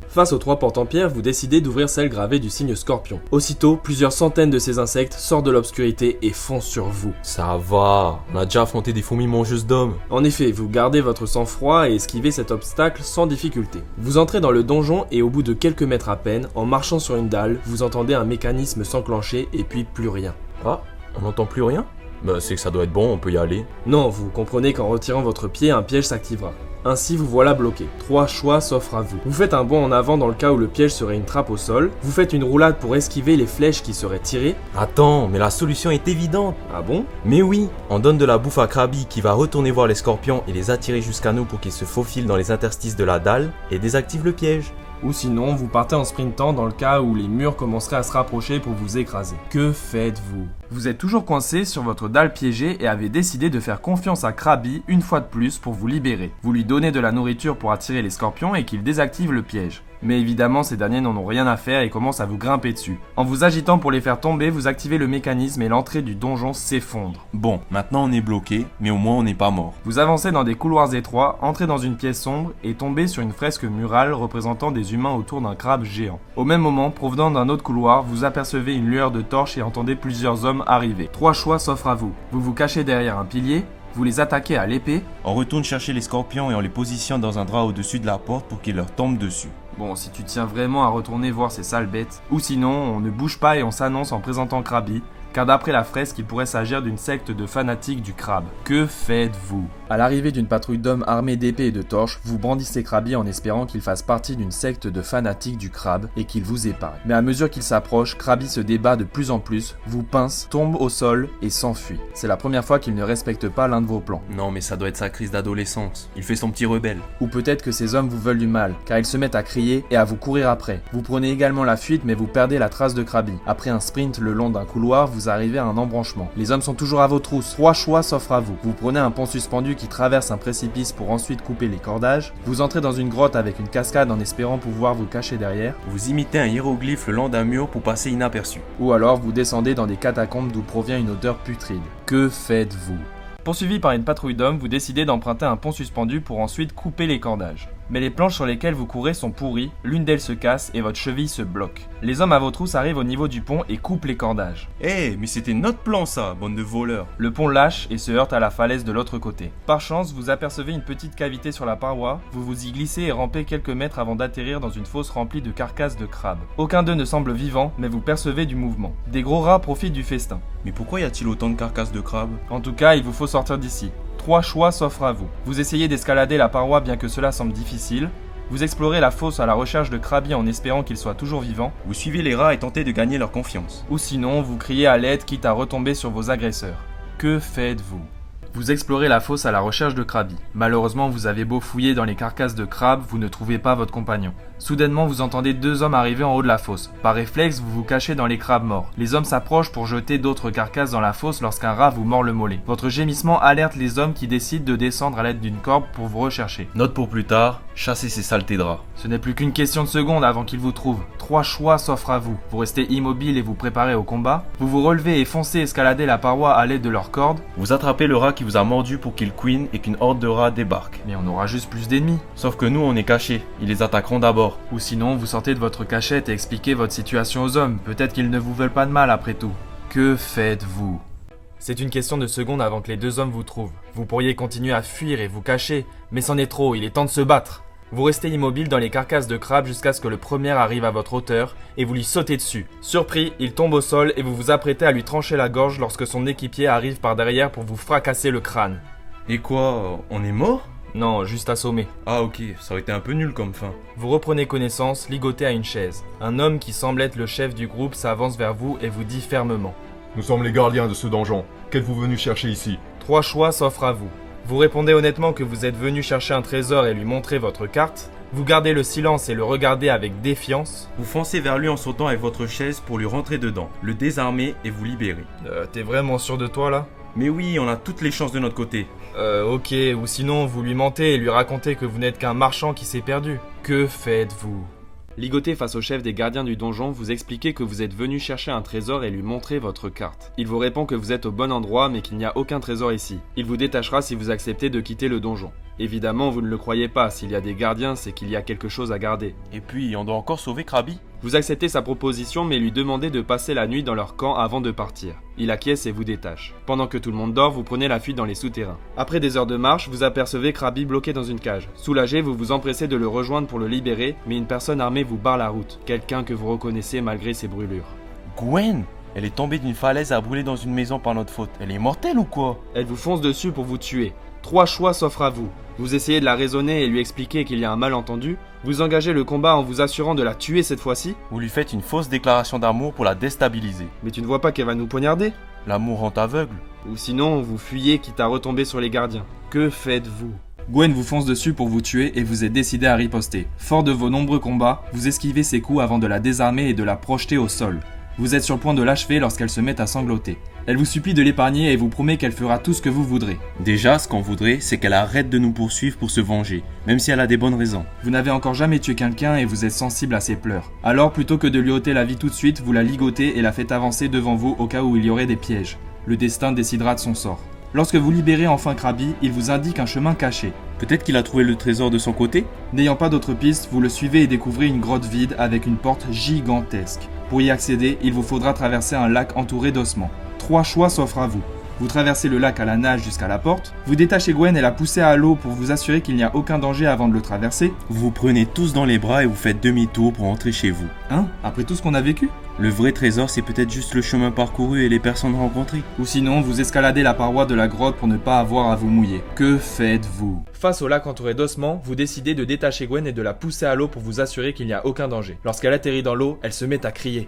Face aux 3 portes en pierre, vous décidez d'ouvrir celle gravée du signe scorpion. Aussitôt, plusieurs centaines de ces insectes sortent de l'obscurité et foncent sur vous. Ça va, on a déjà affronté des fourmis mangeuses d'hommes. En effet, vous gardez votre sang-froid et esquivez cet obstacle sans difficulté. Vous entrez dans le donjon et au bout de quelques mètres à peine, en marchant sur une dalle, vous entendez un mécanisme s'enclencher et puis plus rien. Ah, on n'entend plus rien ? Bah c'est que ça doit être bon, on peut y aller. Non, vous comprenez qu'en retirant votre pied, un piège s'activera. Ainsi, vous voilà bloqué. 3 choix s'offrent à vous. Vous faites un bond en avant dans le cas où le piège serait une trappe au sol. Vous faites une roulade pour esquiver les flèches qui seraient tirées. Attends, mais la solution est évidente. Ah bon ? Mais oui, on donne de la bouffe à Krabby qui va retourner voir les scorpions et les attirer jusqu'à nous pour qu'ils se faufilent dans les interstices de la dalle et désactivent le piège. Ou sinon, vous partez en sprintant dans le cas où les murs commenceraient à se rapprocher pour vous écraser. Que faites-vous ? Vous êtes toujours coincé sur votre dalle piégée et avez décidé de faire confiance à Krabby une fois de plus pour vous libérer. Vous lui donnez de la nourriture pour attirer les scorpions et qu'il désactive le piège. Mais évidemment, ces derniers n'en ont rien à faire et commencent à vous grimper dessus. En vous agitant pour les faire tomber, vous activez le mécanisme et l'entrée du donjon s'effondre. Bon, maintenant on est bloqué, mais au moins on n'est pas mort. Vous avancez dans des couloirs étroits, entrez dans une pièce sombre et tombez sur une fresque murale représentant des humains autour d'un crabe géant. Au même moment, provenant d'un autre couloir, vous apercevez une lueur de torche et entendez plusieurs hommes arriver. 3 choix s'offrent à vous. Vous vous cachez derrière un pilier, vous les attaquez à l'épée. On retourne chercher les scorpions et on les positionne dans un drap au-dessus de la porte pour qu'ils leur tombent dessus. Bon, si tu tiens vraiment à retourner voir ces sales bêtes. Ou sinon, on ne bouge pas et on s'annonce en présentant Krabby. car d'après la fresque, il pourrait s'agir d'une secte de fanatiques du crabe. Que faites-vous? À l'arrivée d'une patrouille d'hommes armés d'épées et de torches, vous brandissez Krabi en espérant qu'il fasse partie d'une secte de fanatiques du crabe et qu'il vous épargne. Mais à mesure qu'il s'approche, Krabi se débat de plus en plus, vous pince, tombe au sol et s'enfuit. C'est la première fois qu'il ne respecte pas l'un de vos plans. Non, mais ça doit être sa crise d'adolescence. Il fait son petit rebelle. Ou peut-être que ces hommes vous veulent du mal, car ils se mettent à crier et à vous courir après. Vous prenez également la fuite, mais vous perdez la trace de Krabi. Après un sprint le long d'un couloir, vous arrivez à un embranchement. Les hommes sont toujours à vos trousses. 3 choix s'offrent à vous. Vous prenez un pont suspendu qui traverse un précipice pour ensuite couper les cordages. Vous entrez dans une grotte avec une cascade en espérant pouvoir vous cacher derrière. Vous imitez un hiéroglyphe le long d'un mur pour passer inaperçu. Ou alors vous descendez dans des catacombes d'où provient une odeur putride. Que faites-vous? Poursuivi par une patrouille d'hommes, vous décidez d'emprunter un pont suspendu pour ensuite couper les cordages. Mais les planches sur lesquelles vous courez sont pourries, l'une d'elles se casse et votre cheville se bloque. Les hommes à vos trousses arrivent au niveau du pont et coupent les cordages. Mais c'était notre plan ça, bande de voleurs. Le pont lâche et se heurte à la falaise de l'autre côté. Par chance, vous apercevez une petite cavité sur la paroi, vous vous y glissez et rampez quelques mètres avant d'atterrir dans une fosse remplie de carcasses de crabes. Aucun d'eux ne semble vivant, mais vous percevez du mouvement. Des gros rats profitent du festin. Mais pourquoi y a-t-il autant de carcasses de crabes? En tout cas, il vous faut sortir d'ici. 3 choix s'offrent à vous. Vous essayez d'escalader la paroi bien que cela semble difficile. Vous explorez la fosse à la recherche de Krabi en espérant qu'il soit toujours vivant. Vous suivez les rats et tentez de gagner leur confiance. Ou sinon, vous criez à l'aide quitte à retomber sur vos agresseurs. Que faites-vous? Vous explorez la fosse à la recherche de Krabi. Malheureusement, vous avez beau fouiller dans les carcasses de crabes, vous ne trouvez pas votre compagnon. Soudainement, vous entendez 2 hommes arriver en haut de la fosse. Par réflexe, vous vous cachez dans les crabes morts. Les hommes s'approchent pour jeter d'autres carcasses dans la fosse lorsqu'un rat vous mord le mollet. Votre gémissement alerte les hommes qui décident de descendre à l'aide d'une corde pour vous rechercher. Note pour plus tard, chassez ces saletés de rats. Ce n'est plus qu'une question de secondes avant qu'ils vous trouvent. 3 choix s'offrent à vous. Vous restez immobile et vous préparez au combat. Vous vous relevez et foncez escalader la paroi à l'aide de leurs cordes. Vous attrapez le rat qui vous a mordu pour qu'il queen et qu'une horde de rats débarque. Mais on aura juste plus d'ennemis. Sauf que nous, on est cachés. Ils les attaqueront d'abord. Ou sinon, vous sortez de votre cachette et expliquez votre situation aux hommes. Peut-être qu'ils ne vous veulent pas de mal après tout. Que faites-vous? C'est une question de secondes avant que les 2 hommes vous trouvent. Vous pourriez continuer à fuir et vous cacher, mais c'en est trop, il est temps de se battre. Vous restez immobile dans les carcasses de crabes jusqu'à ce que le premier arrive à votre hauteur et vous lui sautez dessus. Surpris, il tombe au sol et vous vous apprêtez à lui trancher la gorge lorsque son équipier arrive par derrière pour vous fracasser le crâne. Et quoi, on est mort? Non, juste assommé. Ah ok, ça aurait été un peu nul comme fin. Vous reprenez connaissance, ligoté à une chaise. Un homme qui semble être le chef du groupe s'avance vers vous et vous dit fermement. Nous sommes les gardiens de ce donjon. Qu'êtes-vous venu chercher ici? 3 choix s'offrent à vous. Vous répondez honnêtement que vous êtes venu chercher un trésor et lui montrer votre carte. Vous gardez le silence et le regardez avec défiance. Vous foncez vers lui en sautant avec votre chaise pour lui rentrer dedans, le désarmer et vous libérer. T'es vraiment sûr de toi là? Mais oui, on a toutes les chances de notre côté. Ok, ou sinon vous lui mentez et lui racontez que vous n'êtes qu'un marchand qui s'est perdu. Que faites-vous? Ligoté face au chef des gardiens du donjon, vous expliquez que vous êtes venu chercher un trésor et lui montrer votre carte. Il vous répond que vous êtes au bon endroit mais qu'il n'y a aucun trésor ici. Il vous détachera si vous acceptez de quitter le donjon. Évidemment, vous ne le croyez pas, s'il y a des gardiens, c'est qu'il y a quelque chose à garder. Et puis, on doit encore sauver Krabi. Vous acceptez sa proposition mais lui demandez de passer la nuit dans leur camp avant de partir. Il acquiesce et vous détache. Pendant que tout le monde dort, vous prenez la fuite dans les souterrains. Après des heures de marche, vous apercevez Krabi bloqué dans une cage. Soulagé, vous vous empressez de le rejoindre pour le libérer, mais une personne armée vous barre la route. Quelqu'un que vous reconnaissez malgré ses brûlures. Gwen, elle est tombée d'une falaise à brûler dans une maison par notre faute. Elle est mortelle ou quoi? Elle vous fonce dessus pour vous tuer. 3 choix s'offrent à vous. Vous essayez de la raisonner et lui expliquer qu'il y a un malentendu. Vous engagez le combat en vous assurant de la tuer cette fois-ci. Vous lui faites une fausse déclaration d'amour pour la déstabiliser. Mais tu ne vois pas qu'elle va nous poignarder? L'amour rend aveugle. Ou sinon, vous fuyez quitte à retomber sur les gardiens. Que faites-vous? Gwen vous fonce dessus pour vous tuer et vous êtes décidé à riposter. Fort de vos nombreux combats, vous esquivez ses coups avant de la désarmer et de la projeter au sol. Vous êtes sur le point de l'achever lorsqu'elle se met à sangloter. Elle vous supplie de l'épargner et vous promet qu'elle fera tout ce que vous voudrez. Déjà, ce qu'on voudrait, c'est qu'elle arrête de nous poursuivre pour se venger, même si elle a des bonnes raisons. Vous n'avez encore jamais tué quelqu'un et vous êtes sensible à ses pleurs. Alors, plutôt que de lui ôter la vie tout de suite, vous la ligotez et la faites avancer devant vous au cas où il y aurait des pièges. Le destin décidera de son sort. Lorsque vous libérez enfin Krabi, il vous indique un chemin caché. Peut-être qu'il a trouvé le trésor de son côté? N'ayant pas d'autre piste, vous le suivez et découvrez une grotte vide avec une porte gigantesque. Pour y accéder, il vous faudra traverser un lac entouré d'ossements. 3 choix s'offrent à vous. Vous traversez le lac à la nage jusqu'à la porte, vous détachez Gwen et la poussez à l'eau pour vous assurer qu'il n'y a aucun danger avant de le traverser. Vous vous prenez tous dans les bras et vous faites demi-tour pour rentrer chez vous. Hein? Après tout ce qu'on a vécu? Le vrai trésor, c'est peut-être juste le chemin parcouru et les personnes rencontrées. Ou sinon, vous escaladez la paroi de la grotte pour ne pas avoir à vous mouiller. Que faites-vous? Face au lac entouré d'ossements, vous décidez de détacher Gwen et de la pousser à l'eau pour vous assurer qu'il n'y a aucun danger. Lorsqu'elle atterrit dans l'eau, elle se met à crier.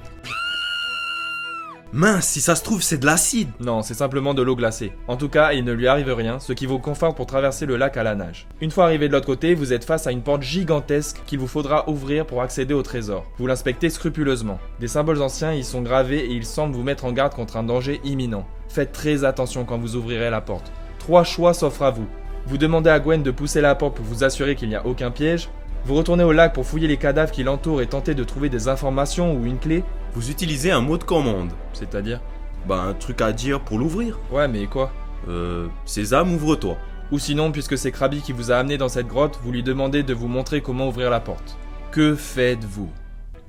Mince, si ça se trouve, c'est de l'acide. Non, c'est simplement de l'eau glacée. En tout cas, il ne lui arrive rien, ce qui vous conforte pour traverser le lac à la nage. Une fois arrivé de l'autre côté, vous êtes face à une porte gigantesque qu'il vous faudra ouvrir pour accéder au trésor. Vous l'inspectez scrupuleusement. Des symboles anciens y sont gravés et ils semblent vous mettre en garde contre un danger imminent. Faites très attention quand vous ouvrirez la porte. 3 choix s'offrent à vous. Vous demandez à Gwen de pousser la porte pour vous assurer qu'il n'y a aucun piège. Vous retournez au lac pour fouiller les cadavres qui l'entourent et tenter de trouver des informations ou une clé. Vous utilisez un mot de commande. C'est-à-dire? Un truc à dire pour l'ouvrir. Ouais, mais quoi? Sésame, ouvre-toi. Ou sinon, puisque c'est Krabi qui vous a amené dans cette grotte, vous lui demandez de vous montrer comment ouvrir la porte. Que faites-vous?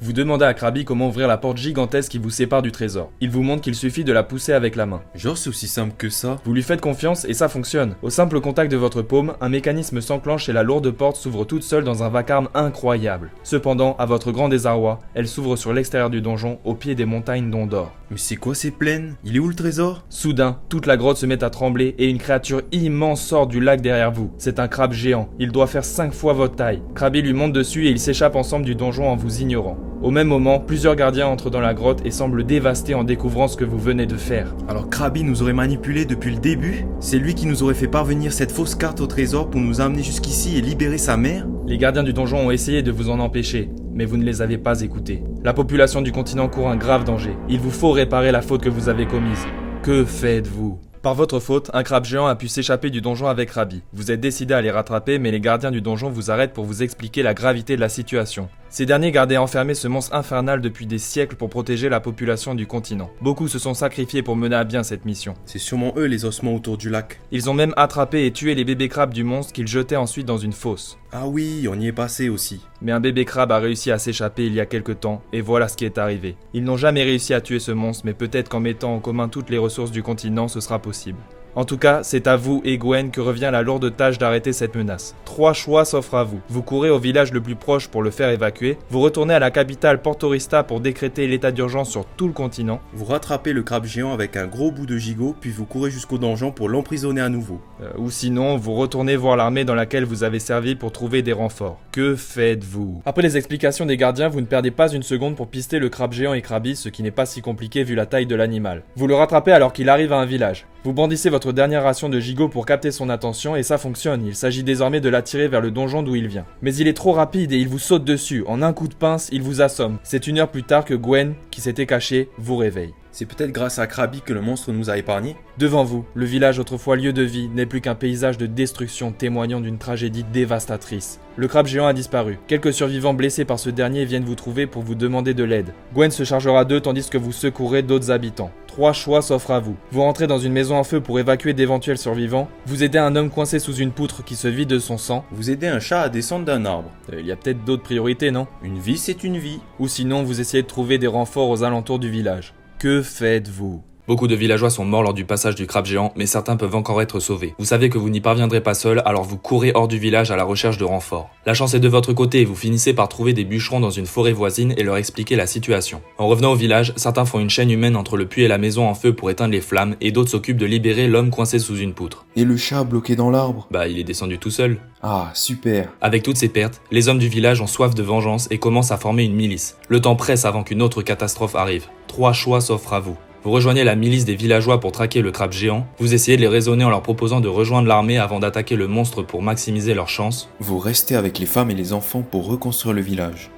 Vous demandez à Krabi comment ouvrir la porte gigantesque qui vous sépare du trésor. Il vous montre qu'il suffit de la pousser avec la main. Genre, c'est aussi simple que ça. Vous lui faites confiance et ça fonctionne. Au simple contact de votre paume, un mécanisme s'enclenche et la lourde porte s'ouvre toute seule dans un vacarme incroyable. Cependant, à votre grand désarroi, elle s'ouvre sur l'extérieur du donjon, au pied des montagnes d'Ondor. Mais c'est quoi ces plaines? Il est où le trésor? Soudain, toute la grotte se met à trembler et une créature immense sort du lac derrière vous. C'est un crabe géant. Il doit faire 5 fois votre taille. Krabi lui monte dessus et ils s'échappent ensemble du donjon en vous ignorant. Au même moment, plusieurs gardiens entrent dans la grotte et semblent dévastés en découvrant ce que vous venez de faire. Alors Krabi nous aurait manipulés depuis le début? C'est lui qui nous aurait fait parvenir cette fausse carte au trésor pour nous amener jusqu'ici et libérer sa mère? Les gardiens du donjon ont essayé de vous en empêcher, mais vous ne les avez pas écoutés. La population du continent court un grave danger. Il vous faut réparer la faute que vous avez commise. Que faites-vous? Par votre faute, un crabe géant a pu s'échapper du donjon avec Krabi. Vous êtes décidé à les rattraper, mais les gardiens du donjon vous arrêtent pour vous expliquer la gravité de la situation. Ces derniers gardaient enfermé ce monstre infernal depuis des siècles pour protéger la population du continent. Beaucoup se sont sacrifiés pour mener à bien cette mission. C'est sûrement eux les ossements autour du lac. Ils ont même attrapé et tué les bébés crabes du monstre qu'ils jetaient ensuite dans une fosse. Ah oui, on y est passé aussi. Mais un bébé crabe a réussi à s'échapper il y a quelque temps, et voilà ce qui est arrivé. Ils n'ont jamais réussi à tuer ce monstre, mais peut-être qu'en mettant en commun toutes les ressources du continent, ce sera possible. En tout cas, c'est à vous et Gwen que revient la lourde tâche d'arrêter cette menace. 3 choix s'offrent à vous. Vous courez au village le plus proche pour le faire évacuer, vous retournez à la capitale Portorista pour décréter l'état d'urgence sur tout le continent. Vous rattrapez le crabe géant avec un gros bout de gigot, puis vous courez jusqu'au donjon pour l'emprisonner à nouveau. Ou sinon, vous retournez voir l'armée dans laquelle vous avez servi pour trouver des renforts. Que faites-vous? Après les explications des gardiens, vous ne perdez pas une seconde pour pister le crabe géant et Krabi, ce qui n'est pas si compliqué vu la taille de l'animal. Vous le rattrapez alors qu'il arrive à un village. Vous bandissez votre dernière ration de gigot pour capter son attention et ça fonctionne, il s'agit désormais de l'attirer vers le donjon d'où il vient. Mais il est trop rapide et il vous saute dessus, en un coup de pince, il vous assomme. C'est 1 heure plus tard que Gwen, qui s'était cachée, vous réveille. C'est peut-être grâce à Krabi que le monstre nous a épargnés. Devant vous, le village autrefois lieu de vie n'est plus qu'un paysage de destruction témoignant d'une tragédie dévastatrice. Le crabe géant a disparu. Quelques survivants blessés par ce dernier viennent vous trouver pour vous demander de l'aide. Gwen se chargera d'eux tandis que vous secourez d'autres habitants. 3 choix s'offrent à vous. Vous rentrez dans une maison en feu pour évacuer d'éventuels survivants. Vous aidez un homme coincé sous une poutre qui se vide de son sang. Vous aidez un chat à descendre d'un arbre. Il y a peut-être d'autres priorités, non? Une vie, c'est une vie. Ou sinon, vous essayez de trouver des renforts aux alentours du village. Que faites-vous? Beaucoup de villageois sont morts lors du passage du crabe géant, mais certains peuvent encore être sauvés. Vous savez que vous n'y parviendrez pas seul, alors vous courez hors du village à la recherche de renforts. La chance est de votre côté et vous finissez par trouver des bûcherons dans une forêt voisine et leur expliquer la situation. En revenant au village, certains font une chaîne humaine entre le puits et la maison en feu pour éteindre les flammes, et d'autres s'occupent de libérer l'homme coincé sous une poutre. Et le chat bloqué dans l'arbre? Il est descendu tout seul. Ah, super. Avec toutes ces pertes, les hommes du village ont soif de vengeance et commencent à former une milice. Le temps presse avant qu'une autre catastrophe arrive. 3 choix s'offrent à vous. Vous rejoignez la milice des villageois pour traquer le crabe géant, vous essayez de les raisonner en leur proposant de rejoindre l'armée avant d'attaquer le monstre pour maximiser leurs chances. Vous restez avec les femmes et les enfants pour reconstruire le village.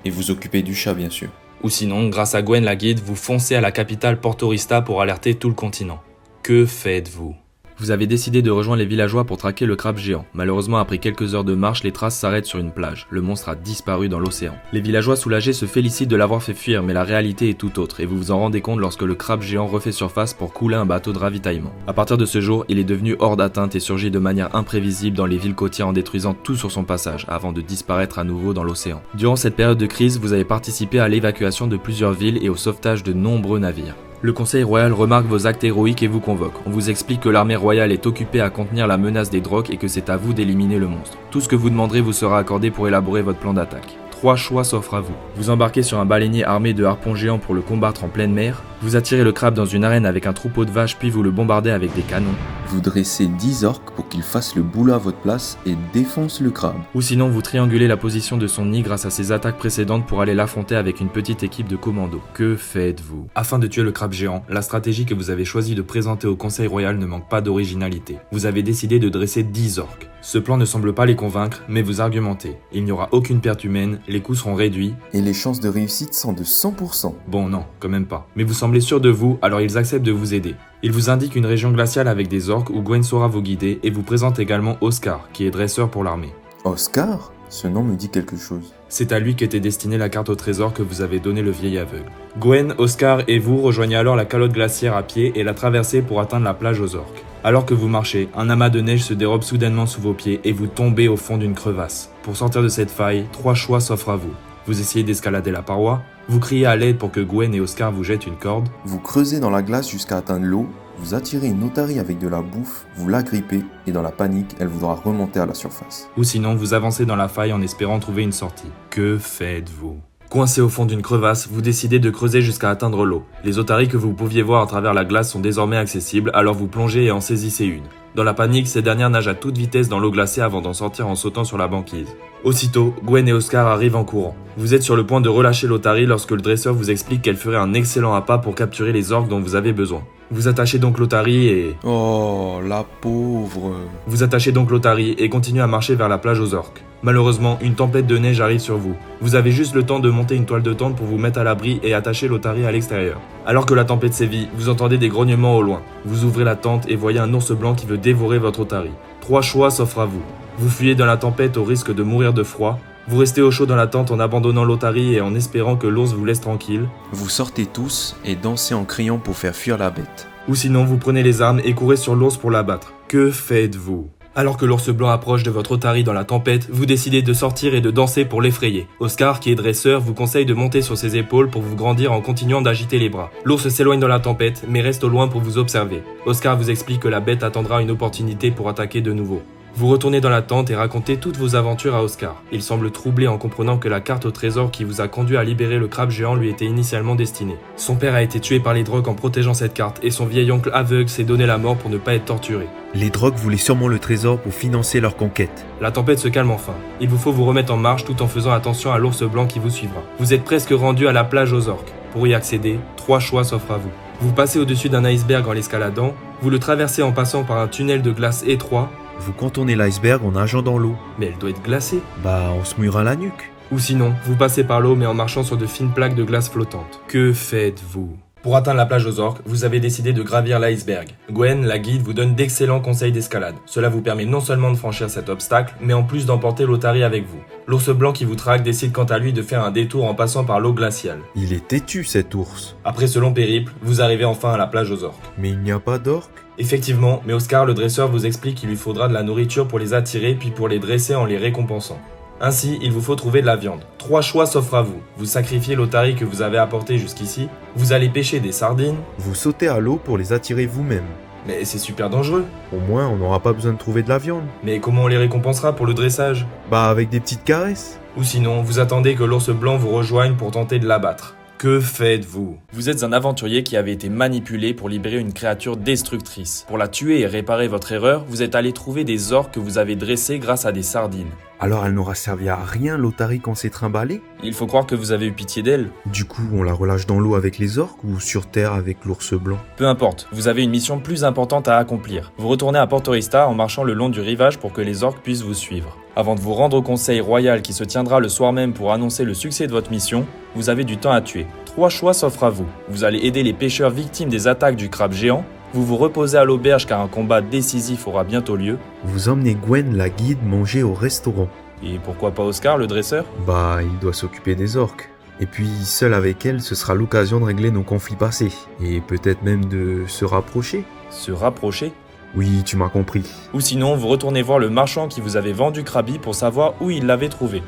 Et vous occupez du chat, bien sûr. Ou sinon, grâce à Gwen la guide, vous foncez à la capitale Portorista pour alerter tout le continent. Que faites-vous? Vous avez décidé de rejoindre les villageois pour traquer le crabe géant. Malheureusement, après quelques heures de marche, les traces s'arrêtent sur une plage. Le monstre a disparu dans l'océan. Les villageois soulagés se félicitent de l'avoir fait fuir, mais la réalité est tout autre, et vous vous en rendez compte lorsque le crabe géant refait surface pour couler un bateau de ravitaillement. À partir de ce jour, il est devenu hors d'atteinte et surgit de manière imprévisible dans les villes côtières en détruisant tout sur son passage, avant de disparaître à nouveau dans l'océan. Durant cette période de crise, vous avez participé à l'évacuation de plusieurs villes et au sauvetage de nombreux navires. Le Conseil royal remarque vos actes héroïques et vous convoque. On vous explique que l'armée royale est occupée à contenir la menace des drogues et que c'est à vous d'éliminer le monstre. Tout ce que vous demanderez vous sera accordé pour élaborer votre plan d'attaque. 3 choix s'offrent à vous. Vous embarquez sur un baleinier armé de harpons géants pour le combattre en pleine mer, vous attirez le crabe dans une arène avec un troupeau de vaches puis vous le bombardez avec des canons. Vous dressez 10 orques pour qu'ils fassent le boulot à votre place et défoncent le crabe. Ou sinon vous triangulez la position de son nid grâce à ses attaques précédentes pour aller l'affronter avec une petite équipe de commandos. Que faites-vous? Afin de tuer le crabe géant, la stratégie que vous avez choisi de présenter au Conseil Royal ne manque pas d'originalité. Vous avez décidé de dresser 10 orques. Ce plan ne semble pas les convaincre, mais vous argumentez. Il n'y aura aucune perte humaine, les coûts seront réduits. Et les chances de réussite sont de 100%. Bon non, quand même pas. Mais vous semblez sûr de vous, alors ils acceptent de vous aider. Ils vous indiquent une région glaciale avec des orques où Gwen saura vous guider et vous présente également Oscar, qui est dresseur pour l'armée. Oscar? Ce nom me dit quelque chose. C'est à lui qu'était destinée la carte au trésor que vous avez donnée le vieil aveugle. Gwen, Oscar et vous rejoignez alors la calotte glaciaire à pied et la traversez pour atteindre la plage aux orques. Alors que vous marchez, un amas de neige se dérobe soudainement sous vos pieds et vous tombez au fond d'une crevasse. Pour sortir de cette faille, 3 choix s'offrent à vous. Vous essayez d'escalader la paroi, vous criez à l'aide pour que Gwen et Oscar vous jettent une corde. Vous creusez dans la glace jusqu'à atteindre l'eau, vous attirez une otarie avec de la bouffe, vous l'agrippez et dans la panique, elle voudra remonter à la surface. Ou sinon, vous avancez dans la faille en espérant trouver une sortie. Que faites-vous? Coincé au fond d'une crevasse, vous décidez de creuser jusqu'à atteindre l'eau. Les otaries que vous pouviez voir à travers la glace sont désormais accessibles, alors vous plongez et en saisissez une. Dans la panique, ces dernières nagent à toute vitesse dans l'eau glacée avant d'en sortir en sautant sur la banquise. Aussitôt, Gwen et Oscar arrivent en courant. Vous êtes sur le point de relâcher l'otarie lorsque le dresseur vous explique qu'elle ferait un excellent appât pour capturer les orques dont vous avez besoin. Vous attachez donc l'otarie et... Oh, la pauvre. Vous attachez donc l'otarie et continuez à marcher vers la plage aux orques. Malheureusement, une tempête de neige arrive sur vous. Vous avez juste le temps de monter une toile de tente pour vous mettre à l'abri et attacher l'otarie à l'extérieur. Alors que la tempête sévit, vous entendez des grognements au loin. Vous ouvrez la tente et voyez un ours blanc qui veut dévorer votre otarie. 3 choix s'offrent à vous. Vous fuyez dans la tempête au risque de mourir de froid. Vous restez au chaud dans la tente en abandonnant l'otarie et en espérant que l'ours vous laisse tranquille. Vous sortez tous et dansez en criant pour faire fuir la bête. Ou sinon, vous prenez les armes et courez sur l'ours pour l'abattre. Que faites-vous? Alors que l'ours blanc approche de votre otarie dans la tempête, vous décidez de sortir et de danser pour l'effrayer. Oscar, qui est dresseur, vous conseille de monter sur ses épaules pour vous grandir en continuant d'agiter les bras. L'ours s'éloigne dans la tempête, mais reste au loin pour vous observer. Oscar vous explique que la bête attendra une opportunité pour attaquer de nouveau. Vous retournez dans la tente et racontez toutes vos aventures à Oscar. Il semble troublé en comprenant que la carte au trésor qui vous a conduit à libérer le crabe géant lui était initialement destinée. Son père a été tué par les drogues en protégeant cette carte et son vieil oncle aveugle s'est donné la mort pour ne pas être torturé. Les drogues voulaient sûrement le trésor pour financer leur conquête. La tempête se calme enfin. Il vous faut vous remettre en marche tout en faisant attention à l'ours blanc qui vous suivra. Vous êtes presque rendu à la plage aux orques. Pour y accéder, 3 choix s'offrent à vous. Vous passez au-dessus d'un iceberg en l'escaladant, vous le traversez en passant par un tunnel de glace étroit. Vous contournez l'iceberg en nageant dans l'eau. Mais elle doit être glacée. Bah, on se mouillera la nuque. Ou sinon, vous passez par l'eau mais en marchant sur de fines plaques de glace flottantes. Que faites-vous? Pour atteindre la plage aux orques, vous avez décidé de gravir l'iceberg. Gwen, la guide, vous donne d'excellents conseils d'escalade. Cela vous permet non seulement de franchir cet obstacle, mais en plus d'emporter l'otarie avec vous. L'ours blanc qui vous traque décide quant à lui de faire un détour en passant par l'eau glaciale. Il est têtu cet ours. Après ce long périple, vous arrivez enfin à la plage aux orques. Mais il n'y a pas d'orques. Effectivement, mais Oscar le dresseur vous explique qu'il lui faudra de la nourriture pour les attirer puis pour les dresser en les récompensant. Ainsi, il vous faut trouver de la viande. 3 choix s'offrent à vous. Vous sacrifiez l'otarie que vous avez apportée jusqu'ici, vous allez pêcher des sardines. Vous sautez à l'eau pour les attirer vous-même. Mais c'est super dangereux. Au moins, on n'aura pas besoin de trouver de la viande. Mais comment on les récompensera pour le dressage? Bah, avec des petites caresses. Ou sinon, vous attendez que l'ours blanc vous rejoigne pour tenter de l'abattre. Que faites-vous? Vous êtes un aventurier qui avait été manipulé pour libérer une créature destructrice. Pour la tuer et réparer votre erreur, vous êtes allé trouver des orques que vous avez dressés grâce à des sardines. Alors elle n'aura servi à rien l'otarie qu'on s'est trimballée? Il faut croire que vous avez eu pitié d'elle. Du coup, on la relâche dans l'eau avec les orques ou sur terre avec l'ours blanc? Peu importe, vous avez une mission plus importante à accomplir. Vous retournez à Porto Rista en marchant le long du rivage pour que les orques puissent vous suivre. Avant de vous rendre au conseil royal qui se tiendra le soir même pour annoncer le succès de votre mission, vous avez du temps à tuer. 3 choix s'offrent à vous. Vous allez aider les pêcheurs victimes des attaques du crabe géant, vous vous reposez à l'auberge car un combat décisif aura bientôt lieu. Vous emmenez Gwen, la guide, manger au restaurant. Et pourquoi pas Oscar, le dresseur? Bah, il doit s'occuper des orques. Et puis, seul avec elle, ce sera l'occasion de régler nos conflits passés. Et peut-être même de se rapprocher. Se rapprocher? Oui, tu m'as compris. Ou sinon, vous retournez voir le marchand qui vous avait vendu Krabi pour savoir où il l'avait trouvé.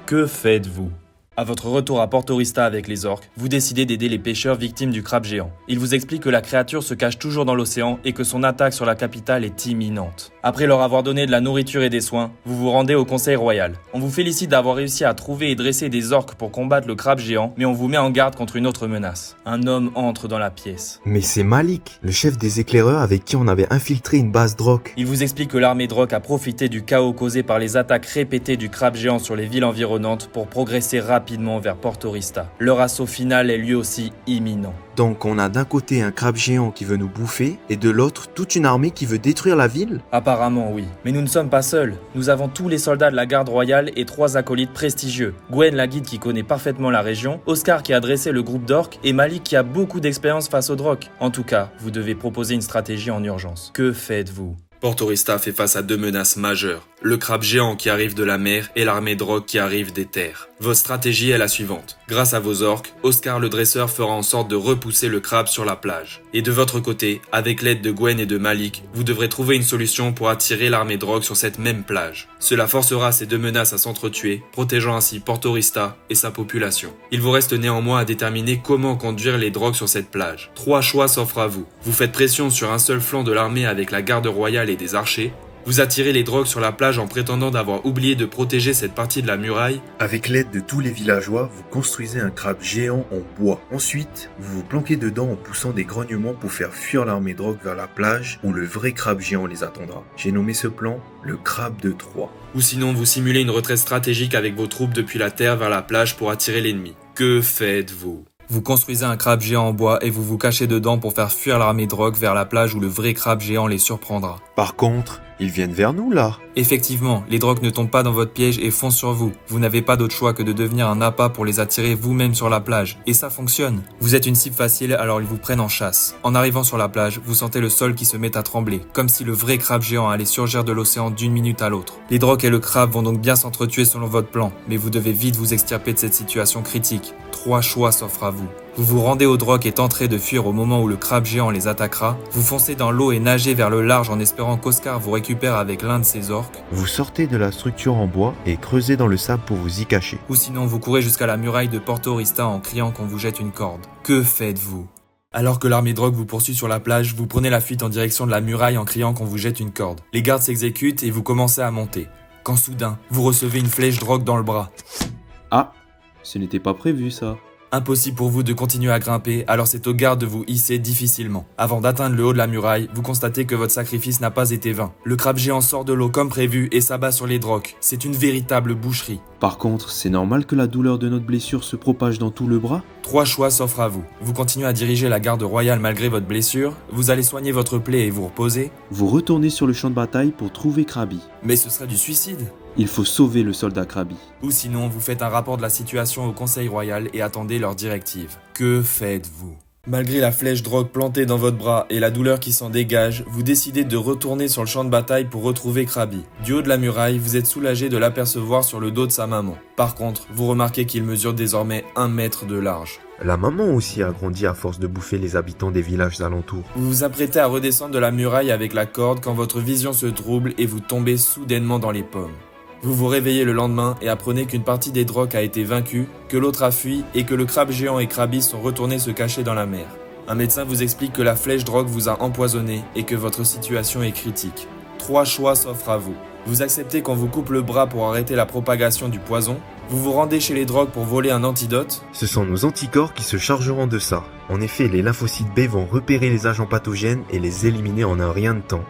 Que faites-vous? À votre retour à Portorista avec les orques, vous décidez d'aider les pêcheurs victimes du crabe géant. Il vous explique que la créature se cache toujours dans l'océan et que son attaque sur la capitale est imminente. Après leur avoir donné de la nourriture et des soins, vous vous rendez au conseil royal. On vous félicite d'avoir réussi à trouver et dresser des orques pour combattre le crabe géant, mais on vous met en garde contre une autre menace. Un homme entre dans la pièce. Mais c'est Malik, le chef des éclaireurs avec qui on avait infiltré une base Drok. Il vous explique que l'armée Drok a profité du chaos causé par les attaques répétées du crabe géant sur les villes environnantes pour progresser rapidement vers Portorista. Leur assaut final est lui aussi imminent. Donc on a d'un côté un crabe géant qui veut nous bouffer, et de l'autre toute une armée qui veut détruire la ville? Apparemment oui, mais nous ne sommes pas seuls. Nous avons tous les soldats de la garde royale et 3 acolytes prestigieux. Gwen la guide qui connaît parfaitement la région, Oscar qui a dressé le groupe d'orques et Malik qui a beaucoup d'expérience face aux Drok. En tout cas, vous devez proposer une stratégie en urgence. Que faites-vous? Portorista fait face à 2 menaces majeures. Le crabe géant qui arrive de la mer et l'armée Drok qui arrive des terres. Votre stratégie est la suivante. Grâce à vos orques, Oscar le dresseur fera en sorte de repousser le crabe sur la plage. Et de votre côté, avec l'aide de Gwen et de Malik, vous devrez trouver une solution pour attirer l'armée Drok sur cette même plage. Cela forcera ces 2 menaces à s'entretuer, protégeant ainsi Portorista et sa population. Il vous reste néanmoins à déterminer comment conduire les Drok sur cette plage. 3 choix s'offrent à vous. Vous faites pression sur un seul flanc de l'armée avec la garde royale et des archers. Vous attirez les Drok sur la plage en prétendant d'avoir oublié de protéger cette partie de la muraille. Avec l'aide de tous les villageois, vous construisez un crabe géant en bois. Ensuite, vous vous planquez dedans en poussant des grognements pour faire fuir l'armée Drok vers la plage où le vrai crabe géant les attendra. J'ai nommé ce plan le crabe de Troie. Ou sinon vous simulez une retraite stratégique avec vos troupes depuis la terre vers la plage pour attirer l'ennemi. Que faites-vous? Vous construisez un crabe géant en bois et vous vous cachez dedans pour faire fuir l'armée Drok vers la plage où le vrai crabe géant les surprendra. Par contre, ils viennent vers nous là. Effectivement, les Drok ne tombent pas dans votre piège et foncent sur vous. Vous n'avez pas d'autre choix que de devenir un appât pour les attirer vous-même sur la plage. Et ça fonctionne. Vous êtes une cible facile, alors ils vous prennent en chasse. En arrivant sur la plage, vous sentez le sol qui se met à trembler, comme si le vrai crabe géant allait surgir de l'océan d'une minute à l'autre. Les Drok et le crabe vont donc bien s'entretuer selon votre plan, mais vous devez vite vous extirper de cette situation critique. 3 choix s'offrent à vous. Vous vous rendez au Drok et tenterez de fuir au moment où le crabe géant les attaquera. Vous foncez dans l'eau et nagez vers le large en espérant qu'Oscar vous récupère avec l'un de ses orques. Vous sortez de la structure en bois et creusez dans le sable pour vous y cacher. Ou sinon vous courez jusqu'à la muraille de Portorista en criant qu'on vous jette une corde. Que faites-vous? Alors que l'armée Drok vous poursuit sur la plage, vous prenez la fuite en direction de la muraille en criant qu'on vous jette une corde. Les gardes s'exécutent et vous commencez à monter. Quand soudain, vous recevez une flèche Drok dans le bras. Ah, ce n'était pas prévu ça. Impossible pour vous de continuer à grimper, alors c'est aux gardes de vous hisser difficilement. Avant d'atteindre le haut de la muraille, vous constatez que votre sacrifice n'a pas été vain. Le crabe géant sort de l'eau comme prévu et s'abat sur les Drok. C'est une véritable boucherie. Par contre, c'est normal que la douleur de notre blessure se propage dans tout le bras? 3 choix s'offrent à vous. Vous continuez à diriger la garde royale malgré votre blessure, vous allez soigner votre plaie et vous reposer. Vous retournez sur le champ de bataille pour trouver Krabi. Mais ce serait du suicide. Il faut sauver le soldat Krabi. Ou sinon, vous faites un rapport de la situation au conseil royal et attendez leurs directives. Que faites-vous? Malgré la flèche Drok plantée dans votre bras et la douleur qui s'en dégage, vous décidez de retourner sur le champ de bataille pour retrouver Krabi. Du haut de la muraille, vous êtes soulagé de l'apercevoir sur le dos de sa maman. Par contre, vous remarquez qu'il mesure désormais 1 mètre de large. La maman aussi a grandi à force de bouffer les habitants des villages alentours. Vous vous apprêtez à redescendre de la muraille avec la corde quand votre vision se trouble et vous tombez soudainement dans les pommes. Vous vous réveillez le lendemain et apprenez qu'une partie des Drok a été vaincue, que l'autre a fui et que le crabe géant et Krabi sont retournés se cacher dans la mer. Un médecin vous explique que la flèche Drok vous a empoisonné et que votre situation est critique. 3 choix s'offrent à vous. Vous acceptez qu'on vous coupe le bras pour arrêter la propagation du poison. Vous vous rendez chez les Drok pour voler un antidote. Ce sont nos anticorps qui se chargeront de ça. En effet, les lymphocytes B vont repérer les agents pathogènes et les éliminer en un rien de temps.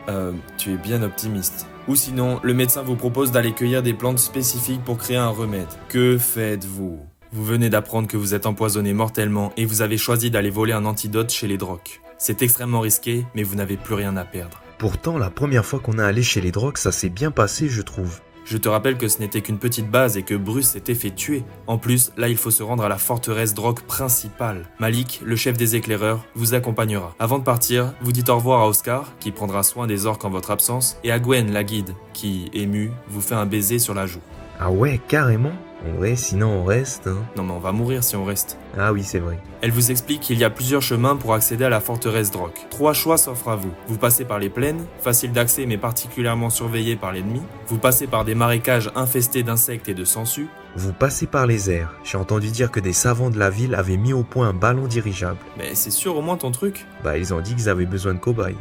Tu es bien optimiste. Ou sinon, le médecin vous propose d'aller cueillir des plantes spécifiques pour créer un remède. Que faites-vous? Vous venez d'apprendre que vous êtes empoisonné mortellement et vous avez choisi d'aller voler un antidote chez les Drok. C'est extrêmement risqué, mais vous n'avez plus rien à perdre. Pourtant, la première fois qu'on est allé chez les Drok, ça s'est bien passé, je trouve. Je te rappelle que ce n'était qu'une petite base et que Bruce s'était fait tuer. En plus, là il faut se rendre à la forteresse Drok principale. Malik, le chef des éclaireurs, vous accompagnera. Avant de partir, vous dites au revoir à Oscar, qui prendra soin des orques en votre absence, et à Gwen, la guide, qui, émue, vous fait un baiser sur la joue. Ah ouais, carrément? En vrai, sinon on reste, hein. Non mais on va mourir si on reste. Ah oui, c'est vrai. Elle vous explique qu'il y a plusieurs chemins pour accéder à la forteresse Drok. 3 choix s'offrent à vous. Vous passez par les plaines, faciles d'accès mais particulièrement surveillées par l'ennemi. Vous passez par des marécages infestés d'insectes et de sangsues. Vous passez par les airs. J'ai entendu dire que des savants de la ville avaient mis au point un ballon dirigeable. Mais c'est sûr au moins ton truc? Bah, ils ont dit qu'ils avaient besoin de cobayes.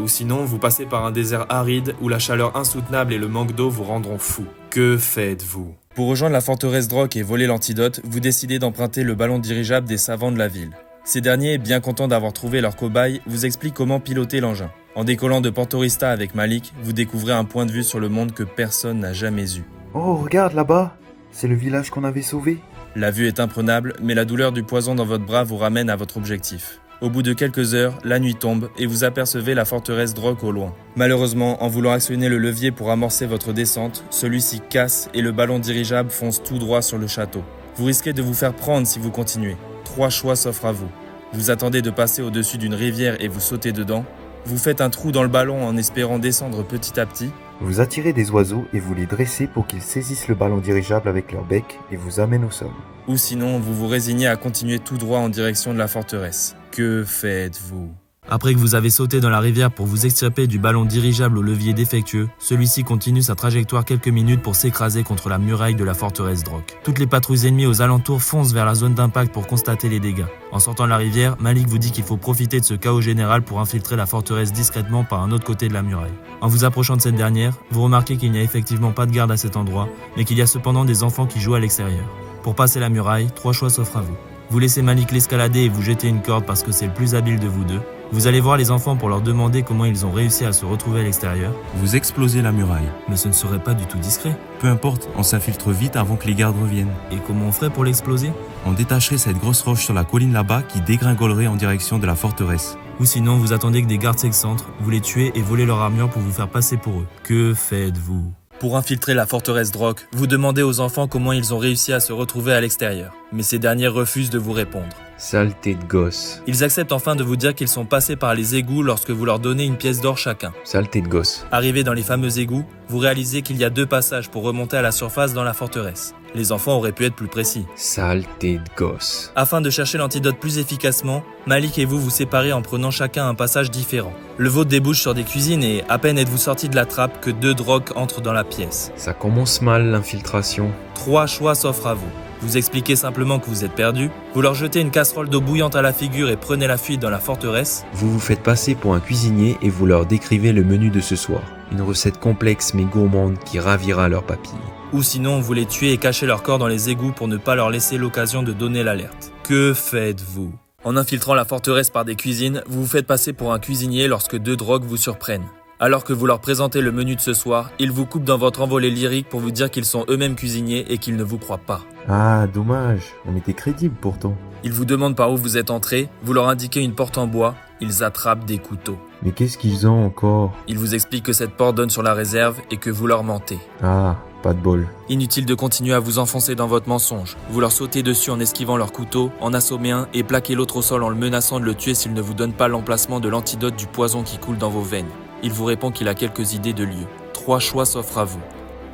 Ou sinon, vous passez par un désert aride où la chaleur insoutenable et le manque d'eau vous rendront fou. Que faites-vous? Pour rejoindre la forteresse Droc et voler l'antidote, vous décidez d'emprunter le ballon dirigeable des savants de la ville. Ces derniers, bien contents d'avoir trouvé leur cobaye, vous expliquent comment piloter l'engin. En décollant de Portorista avec Malik, vous découvrez un point de vue sur le monde que personne n'a jamais eu. Oh, regarde là-bas. C'est le village qu'on avait sauvé. La vue est imprenable, mais la douleur du poison dans votre bras vous ramène à votre objectif. Au bout de quelques heures, la nuit tombe et vous apercevez la forteresse Droc au loin. Malheureusement, en voulant actionner le levier pour amorcer votre descente, celui-ci casse et le ballon dirigeable fonce tout droit sur le château. Vous risquez de vous faire prendre si vous continuez. 3 choix s'offrent à vous. Vous attendez de passer au-dessus d'une rivière et vous sautez dedans. Vous faites un trou dans le ballon en espérant descendre petit à petit. Vous attirez des oiseaux et vous les dressez pour qu'ils saisissent le ballon dirigeable avec leur bec et vous amènent au sol. Ou sinon, vous vous résignez à continuer tout droit en direction de la forteresse. Que faites-vous? Après que vous avez sauté dans la rivière pour vous extirper du ballon dirigeable au levier défectueux, celui-ci continue sa trajectoire quelques minutes pour s'écraser contre la muraille de la forteresse Droc. Toutes les patrouilles ennemies aux alentours foncent vers la zone d'impact pour constater les dégâts. En sortant de la rivière, Malik vous dit qu'il faut profiter de ce chaos général pour infiltrer la forteresse discrètement par un autre côté de la muraille. En vous approchant de cette dernière, vous remarquez qu'il n'y a effectivement pas de garde à cet endroit, mais qu'il y a cependant des enfants qui jouent à l'extérieur. Pour passer la muraille, 3 choix s'offrent à vous. Vous laissez Malik l'escalader et vous jetez une corde parce que c'est le plus habile de vous deux. Vous allez voir les enfants pour leur demander comment ils ont réussi à se retrouver à l'extérieur. Vous explosez la muraille. Mais ce ne serait pas du tout discret. Peu importe, on s'infiltre vite avant que les gardes reviennent. Et comment on ferait pour l'exploser? On détacherait cette grosse roche sur la colline là-bas qui dégringolerait en direction de la forteresse. Ou sinon, vous attendez que des gardes s'excentrent, vous les tuez et volez leur armure pour vous faire passer pour eux. Que faites-vous? Pour infiltrer la forteresse Droc, vous demandez aux enfants comment ils ont réussi à se retrouver à l'extérieur. Mais ces derniers refusent de vous répondre. Saleté de gosse. Ils acceptent enfin de vous dire qu'ils sont passés par les égouts lorsque vous leur donnez une pièce d'or chacun. Saleté de gosse. Arrivés dans les fameux égouts, vous réalisez qu'il y a 2 passages pour remonter à la surface dans la forteresse. Les enfants auraient pu être plus précis. Saleté de gosse. Afin de chercher l'antidote plus efficacement, Malik et vous vous séparez en prenant chacun un passage différent. Le vôtre débouche sur des cuisines et à peine êtes-vous sortis de la trappe que 2 drogues entrent dans la pièce. Ça commence mal l'infiltration. 3 choix s'offrent à vous. Vous expliquez simplement que vous êtes perdu, vous leur jetez une casserole d'eau bouillante à la figure et prenez la fuite dans la forteresse. Vous vous faites passer pour un cuisinier et vous leur décrivez le menu de ce soir. Une recette complexe mais gourmande qui ravira leurs papilles. Ou sinon, vous les tuez et cachez leur corps dans les égouts pour ne pas leur laisser l'occasion de donner l'alerte. Que faites-vous? En infiltrant la forteresse par des cuisines, vous vous faites passer pour un cuisinier lorsque 2 drogues vous surprennent. Alors que vous leur présentez le menu de ce soir, ils vous coupent dans votre envolée lyrique pour vous dire qu'ils sont eux-mêmes cuisiniers et qu'ils ne vous croient pas. Ah, dommage. On était crédibles pourtant. Ils vous demandent par où vous êtes entré, vous leur indiquez une porte en bois, ils attrapent des couteaux. Mais qu'est-ce qu'ils ont encore? Ils vous expliquent que cette porte donne sur la réserve et que vous leur mentez. Ah, pas de bol. Inutile de continuer à vous enfoncer dans votre mensonge. Vous leur sautez dessus en esquivant leur couteau, en assommez un et plaquez l'autre au sol en le menaçant de le tuer s'il ne vous donne pas l'emplacement de l'antidote du poison qui coule dans vos veines. Il vous répond qu'il a quelques idées de lieu. 3 choix s'offrent à vous.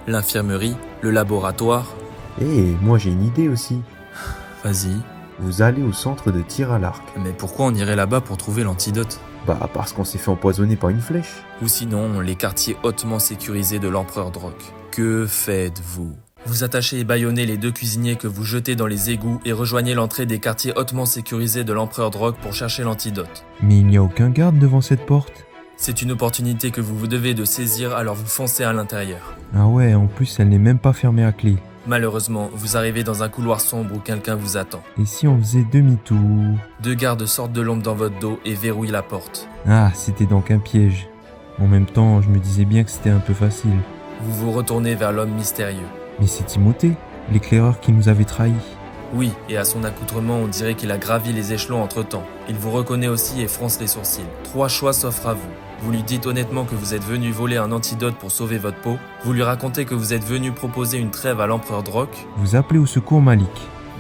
L'infirmerie, le laboratoire... Moi j'ai une idée aussi. Vas-y. Vous allez au centre de tir à l'arc. Mais pourquoi on irait là-bas pour trouver l'antidote? Bah parce qu'on s'est fait empoisonner par une flèche. Ou sinon, les quartiers hautement sécurisés de l'empereur Droc. Que faites-vous? Vous attachez et bâillonnez les 2 cuisiniers que vous jetez dans les égouts et rejoignez l'entrée des quartiers hautement sécurisés de l'empereur Droc pour chercher l'antidote. Mais il n'y a aucun garde devant cette porte. C'est une opportunité que vous vous devez de saisir, alors vous foncez à l'intérieur. Ah ouais, en plus elle n'est même pas fermée à clé. Malheureusement, vous arrivez dans un couloir sombre où quelqu'un vous attend. Et si on faisait demi-tour? 2 gardes sortent de l'ombre dans votre dos et verrouillent la porte. Ah, c'était donc un piège. En même temps, je me disais bien que c'était un peu facile. Vous vous retournez vers l'homme mystérieux. Mais c'est Timothée, l'éclaireur qui nous avait trahis. Oui, et à son accoutrement, on dirait qu'il a gravi les échelons entre-temps. Il vous reconnaît aussi et fronce les sourcils. 3 choix s'offrent à vous. Vous lui dites honnêtement que vous êtes venu voler un antidote pour sauver votre peau. Vous lui racontez que vous êtes venu proposer une trêve à l'empereur Droc. Vous appelez au secours Malik.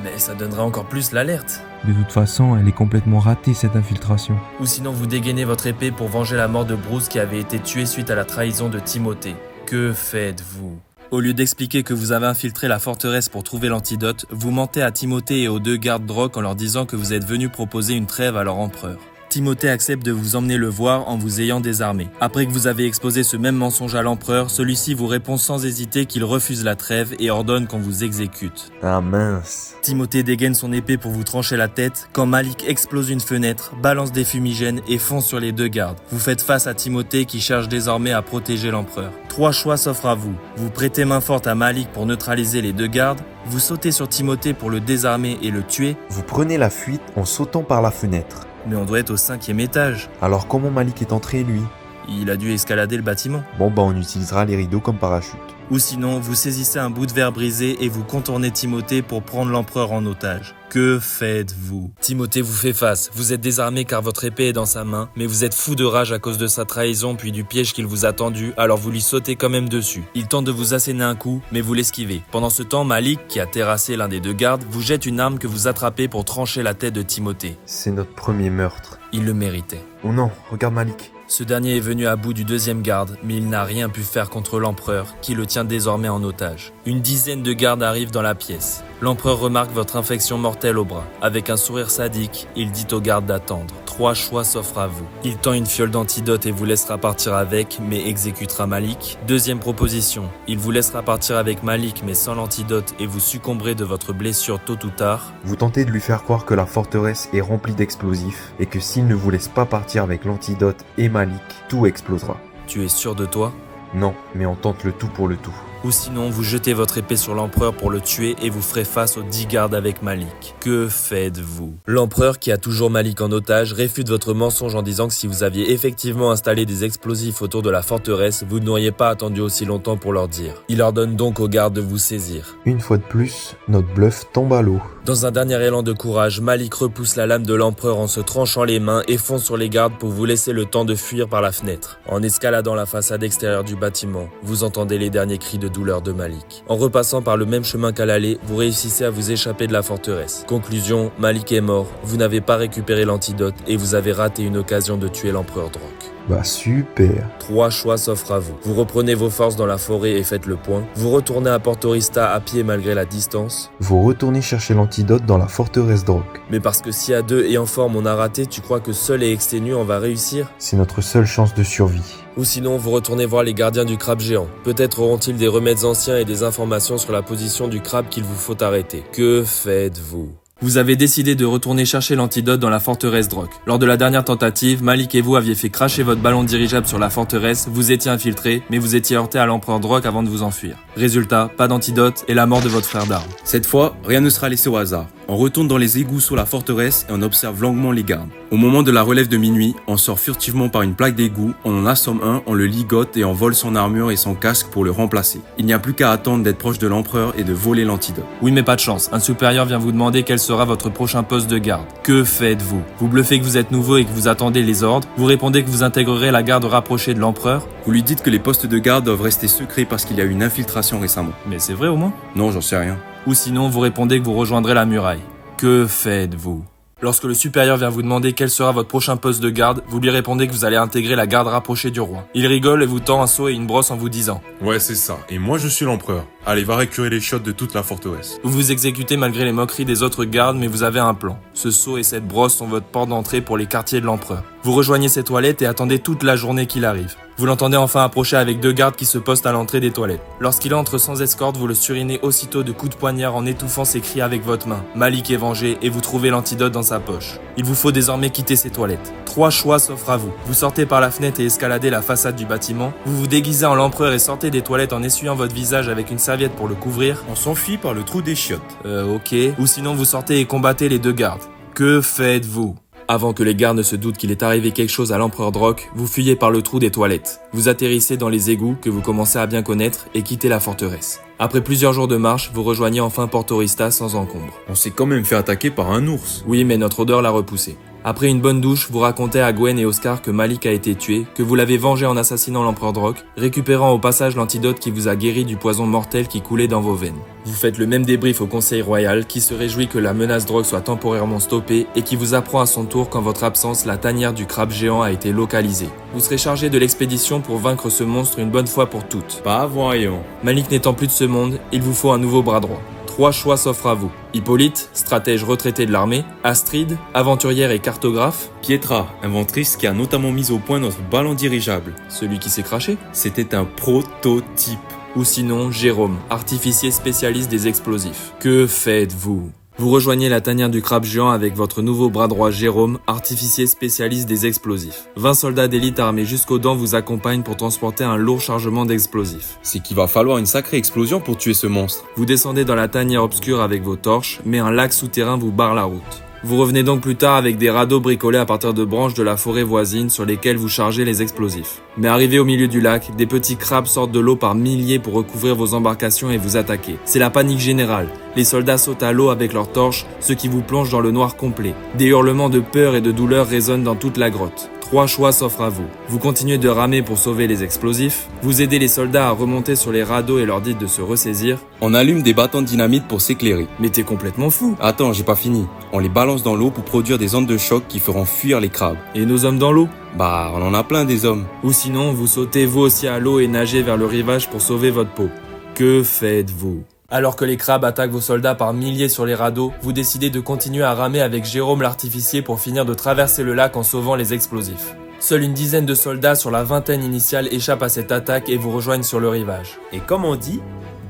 Mais ça donnerait encore plus l'alerte. De toute façon, elle est complètement ratée cette infiltration. Ou sinon vous dégainez votre épée pour venger la mort de Bruce qui avait été tué suite à la trahison de Timothée. Que faites-vous? Au lieu d'expliquer que vous avez infiltré la forteresse pour trouver l'antidote, vous mentez à Timothée et aux 2 gardes Droc en leur disant que vous êtes venu proposer une trêve à leur empereur. Timothée accepte de vous emmener le voir en vous ayant désarmé. Après que vous avez exposé ce même mensonge à l'empereur, celui-ci vous répond sans hésiter qu'il refuse la trêve et ordonne qu'on vous exécute. Ah mince. Timothée dégaine son épée pour vous trancher la tête quand Malik explose une fenêtre, balance des fumigènes et fonce sur les 2 gardes. Vous faites face à Timothée qui cherche désormais à protéger l'empereur. 3 choix s'offrent à vous. Vous prêtez main forte à Malik pour neutraliser les 2 gardes, vous sautez sur Timothée pour le désarmer et le tuer, Vous prenez la fuite en sautant par la fenêtre. mais on doit être au 5e étage. Alors comment Malik est entré lui? Il a dû escalader le bâtiment. Bon bah on utilisera les rideaux comme parachute. Ou sinon, vous saisissez un bout de verre brisé et vous contournez Timothée pour prendre l'empereur en otage. Que faites-vous? Timothée vous fait face. Vous êtes désarmé car votre épée est dans sa main, mais vous êtes fou de rage à cause de sa trahison puis du piège qu'il vous a tendu, alors vous lui sautez quand même dessus. Il tente de vous asséner un coup, mais vous l'esquivez. Pendant ce temps, Malik, qui a terrassé l'un des 2 gardes, vous jette une arme que vous attrapez pour trancher la tête de Timothée. C'est notre premier meurtre. Il le méritait. Oh non, regarde Malik. Ce dernier est venu à bout du 2e garde, mais il n'a rien pu faire contre l'empereur, qui le tient désormais en otage. Une dizaine de gardes arrivent dans la pièce. L'empereur remarque votre infection mortelle au bras. Avec un sourire sadique, il dit aux gardes d'attendre. 3 choix s'offrent à vous. Il tend une fiole d'antidote et vous laissera partir avec, mais exécutera Malik. 2e proposition, il vous laissera partir avec Malik, mais sans l'antidote, et vous succomberez de votre blessure tôt ou tard. Vous tentez de lui faire croire que la forteresse est remplie d'explosifs et que s'il ne vous laisse pas partir avec l'antidote et Malik, tout explosera. Tu es sûr de toi ? Non, mais on tente le tout pour le tout. Ou sinon, vous jetez votre épée sur l'empereur pour le tuer et vous ferez face aux 10 gardes avec Malik. Que faites-vous? L'empereur, qui a toujours Malik en otage, réfute votre mensonge en disant que si vous aviez effectivement installé des explosifs autour de la forteresse, vous n'auriez pas attendu aussi longtemps pour leur dire. Il ordonne donc aux gardes de vous saisir. Une fois de plus, notre bluff tombe à l'eau. Dans un dernier élan de courage, Malik repousse la lame de l'empereur en se tranchant les mains et fonce sur les gardes pour vous laisser le temps de fuir par la fenêtre. En escaladant la façade extérieure du bâtiment, vous entendez les derniers cris de douleur de Malik. En repassant par le même chemin qu'à l'aller, vous réussissez à vous échapper de la forteresse. Conclusion, Malik est mort, vous n'avez pas récupéré l'antidote et vous avez raté une occasion de tuer l'empereur Drock. Bah super. 3 choix s'offrent à vous. Vous reprenez vos forces dans la forêt et faites le point. Vous retournez à Portorista à pied malgré la distance. Vous retournez chercher l'antidote dans la forteresse Drock. Mais parce que si à 2 et en forme on a raté, tu crois que seul et exténué on va réussir? C'est notre seule chance de survie. Ou sinon, vous retournez voir les gardiens du crabe géant. Peut-être auront-ils des remèdes anciens et des informations sur la position du crabe qu'il vous faut arrêter. Que faites-vous? Vous avez décidé de retourner chercher l'antidote dans la forteresse Drock. Lors de la dernière tentative, Malik et vous aviez fait cracher votre ballon dirigeable sur la forteresse, vous étiez infiltré, mais vous étiez heurté à l'empereur Drock avant de vous enfuir. Résultat, pas d'antidote et la mort de votre frère d'armes. Cette fois, rien ne sera laissé au hasard. On retourne dans les égouts sous la forteresse et on observe longuement les gardes. Au moment de la relève de minuit, on sort furtivement par une plaque d'égout, on en assomme un, on le ligote et on vole son armure et son casque pour le remplacer. Il n'y a plus qu'à attendre d'être proche de l'empereur et de voler l'antidote. Oui, mais pas de chance. Un supérieur vient vous demander quel sera votre prochain poste de garde. Que faites-vous? Vous bluffez que vous êtes nouveau et que vous attendez les ordres. Vous répondez que vous intégrerez la garde rapprochée de l'empereur. Vous lui dites que les postes de garde doivent rester secrets parce qu'il y a eu une infiltration récemment. Mais c'est vrai au moins? Non, j'en sais rien. Ou sinon, vous répondez que vous rejoindrez la muraille. Que faites-vous? Lorsque le supérieur vient vous demander quel sera votre prochain poste de garde, vous lui répondez que vous allez intégrer la garde rapprochée du roi. Il rigole et vous tend un seau et une brosse en vous disant « Ouais, c'est ça. Et moi, je suis l'empereur. Allez, va récurer les chiottes de toute la forteresse. » Vous vous exécutez malgré les moqueries des autres gardes, mais vous avez un plan. Ce seau et cette brosse sont votre porte d'entrée pour les quartiers de l'empereur. Vous rejoignez ses toilettes et attendez toute la journée qu'il arrive. Vous l'entendez enfin approcher avec 2 gardes qui se postent à l'entrée des toilettes. Lorsqu'il entre sans escorte, vous le surinez aussitôt de coups de poignard en étouffant ses cris avec votre main. Malik est vengé et vous trouvez l'antidote dans sa poche. Il vous faut désormais quitter ces toilettes. 3 choix s'offrent à vous. Vous sortez par la fenêtre et escaladez la façade du bâtiment. Vous vous déguisez en l'empereur et sortez des toilettes en essuyant votre visage avec une serviette pour le couvrir. On s'enfuit par le trou des chiottes. Ok. Ou sinon vous sortez et combattez les 2 gardes. Que faites-vous? Avant que les gardes ne se doutent qu'il est arrivé quelque chose à l'empereur Drock, vous fuyez par le trou des toilettes. Vous atterrissez dans les égouts que vous commencez à bien connaître et quittez la forteresse. Après plusieurs jours de marche, vous rejoignez enfin Portorista sans encombre. On s'est quand même fait attaquer par un ours. Oui, mais notre odeur l'a repoussé. Après une bonne douche, vous racontez à Gwen et Oscar que Malik a été tué, que vous l'avez vengé en assassinant l'empereur Drock, récupérant au passage l'antidote qui vous a guéri du poison mortel qui coulait dans vos veines. Vous faites le même débrief au conseil royal qui se réjouit que la menace Drock soit temporairement stoppée et qui vous apprend à son tour qu'en votre absence, la tanière du crabe géant a été localisée. Vous serez chargé de l'expédition pour vaincre ce monstre une bonne fois pour toutes. Pas voyons. Malik n'étant plus de ce monde, il vous faut un nouveau bras droit. 3 choix s'offrent à vous. Hippolyte, stratège retraité de l'armée. Astrid, aventurière et cartographe. Pietra, inventrice qui a notamment mis au point notre ballon dirigeable. Celui qui s'est craché. C'était un prototype. Ou sinon, Jérôme, artificier spécialiste des explosifs. Que faites-vous ? Vous rejoignez la tanière du crabe géant avec votre nouveau bras droit Jérôme, artificier spécialiste des explosifs. 20 soldats d'élite armés jusqu'aux dents vous accompagnent pour transporter un lourd chargement d'explosifs. C'est qu'il va falloir une sacrée explosion pour tuer ce monstre. Vous descendez dans la tanière obscure avec vos torches, mais un lac souterrain vous barre la route. Vous revenez donc plus tard avec des radeaux bricolés à partir de branches de la forêt voisine sur lesquelles vous chargez les explosifs. Mais arrivé au milieu du lac, des petits crabes sortent de l'eau par milliers pour recouvrir vos embarcations et vous attaquer. C'est la panique générale. Les soldats sautent à l'eau avec leurs torches, ce qui vous plonge dans le noir complet. Des hurlements de peur et de douleur résonnent dans toute la grotte. 3 choix s'offrent à vous. Vous continuez de ramer pour sauver les explosifs, vous aidez les soldats à remonter sur les radeaux et leur dites de se ressaisir. On allume des bâtons de dynamite pour s'éclairer. Mais t'es complètement fou. Attends, j'ai pas fini. On les balance dans l'eau pour produire des ondes de choc qui feront fuir les crabes. Et nos hommes dans l'eau ? Bah, on en a plein des hommes. Ou sinon, vous sautez vous aussi à l'eau et nagez vers le rivage pour sauver votre peau. Que faites-vous ? Alors que les crabes attaquent vos soldats par milliers sur les radeaux, vous décidez de continuer à ramer avec Jérôme l'artificier pour finir de traverser le lac en sauvant les explosifs. Seule une dizaine de soldats sur la vingtaine initiale échappent à cette attaque et vous rejoignent sur le rivage. Et comme on dit,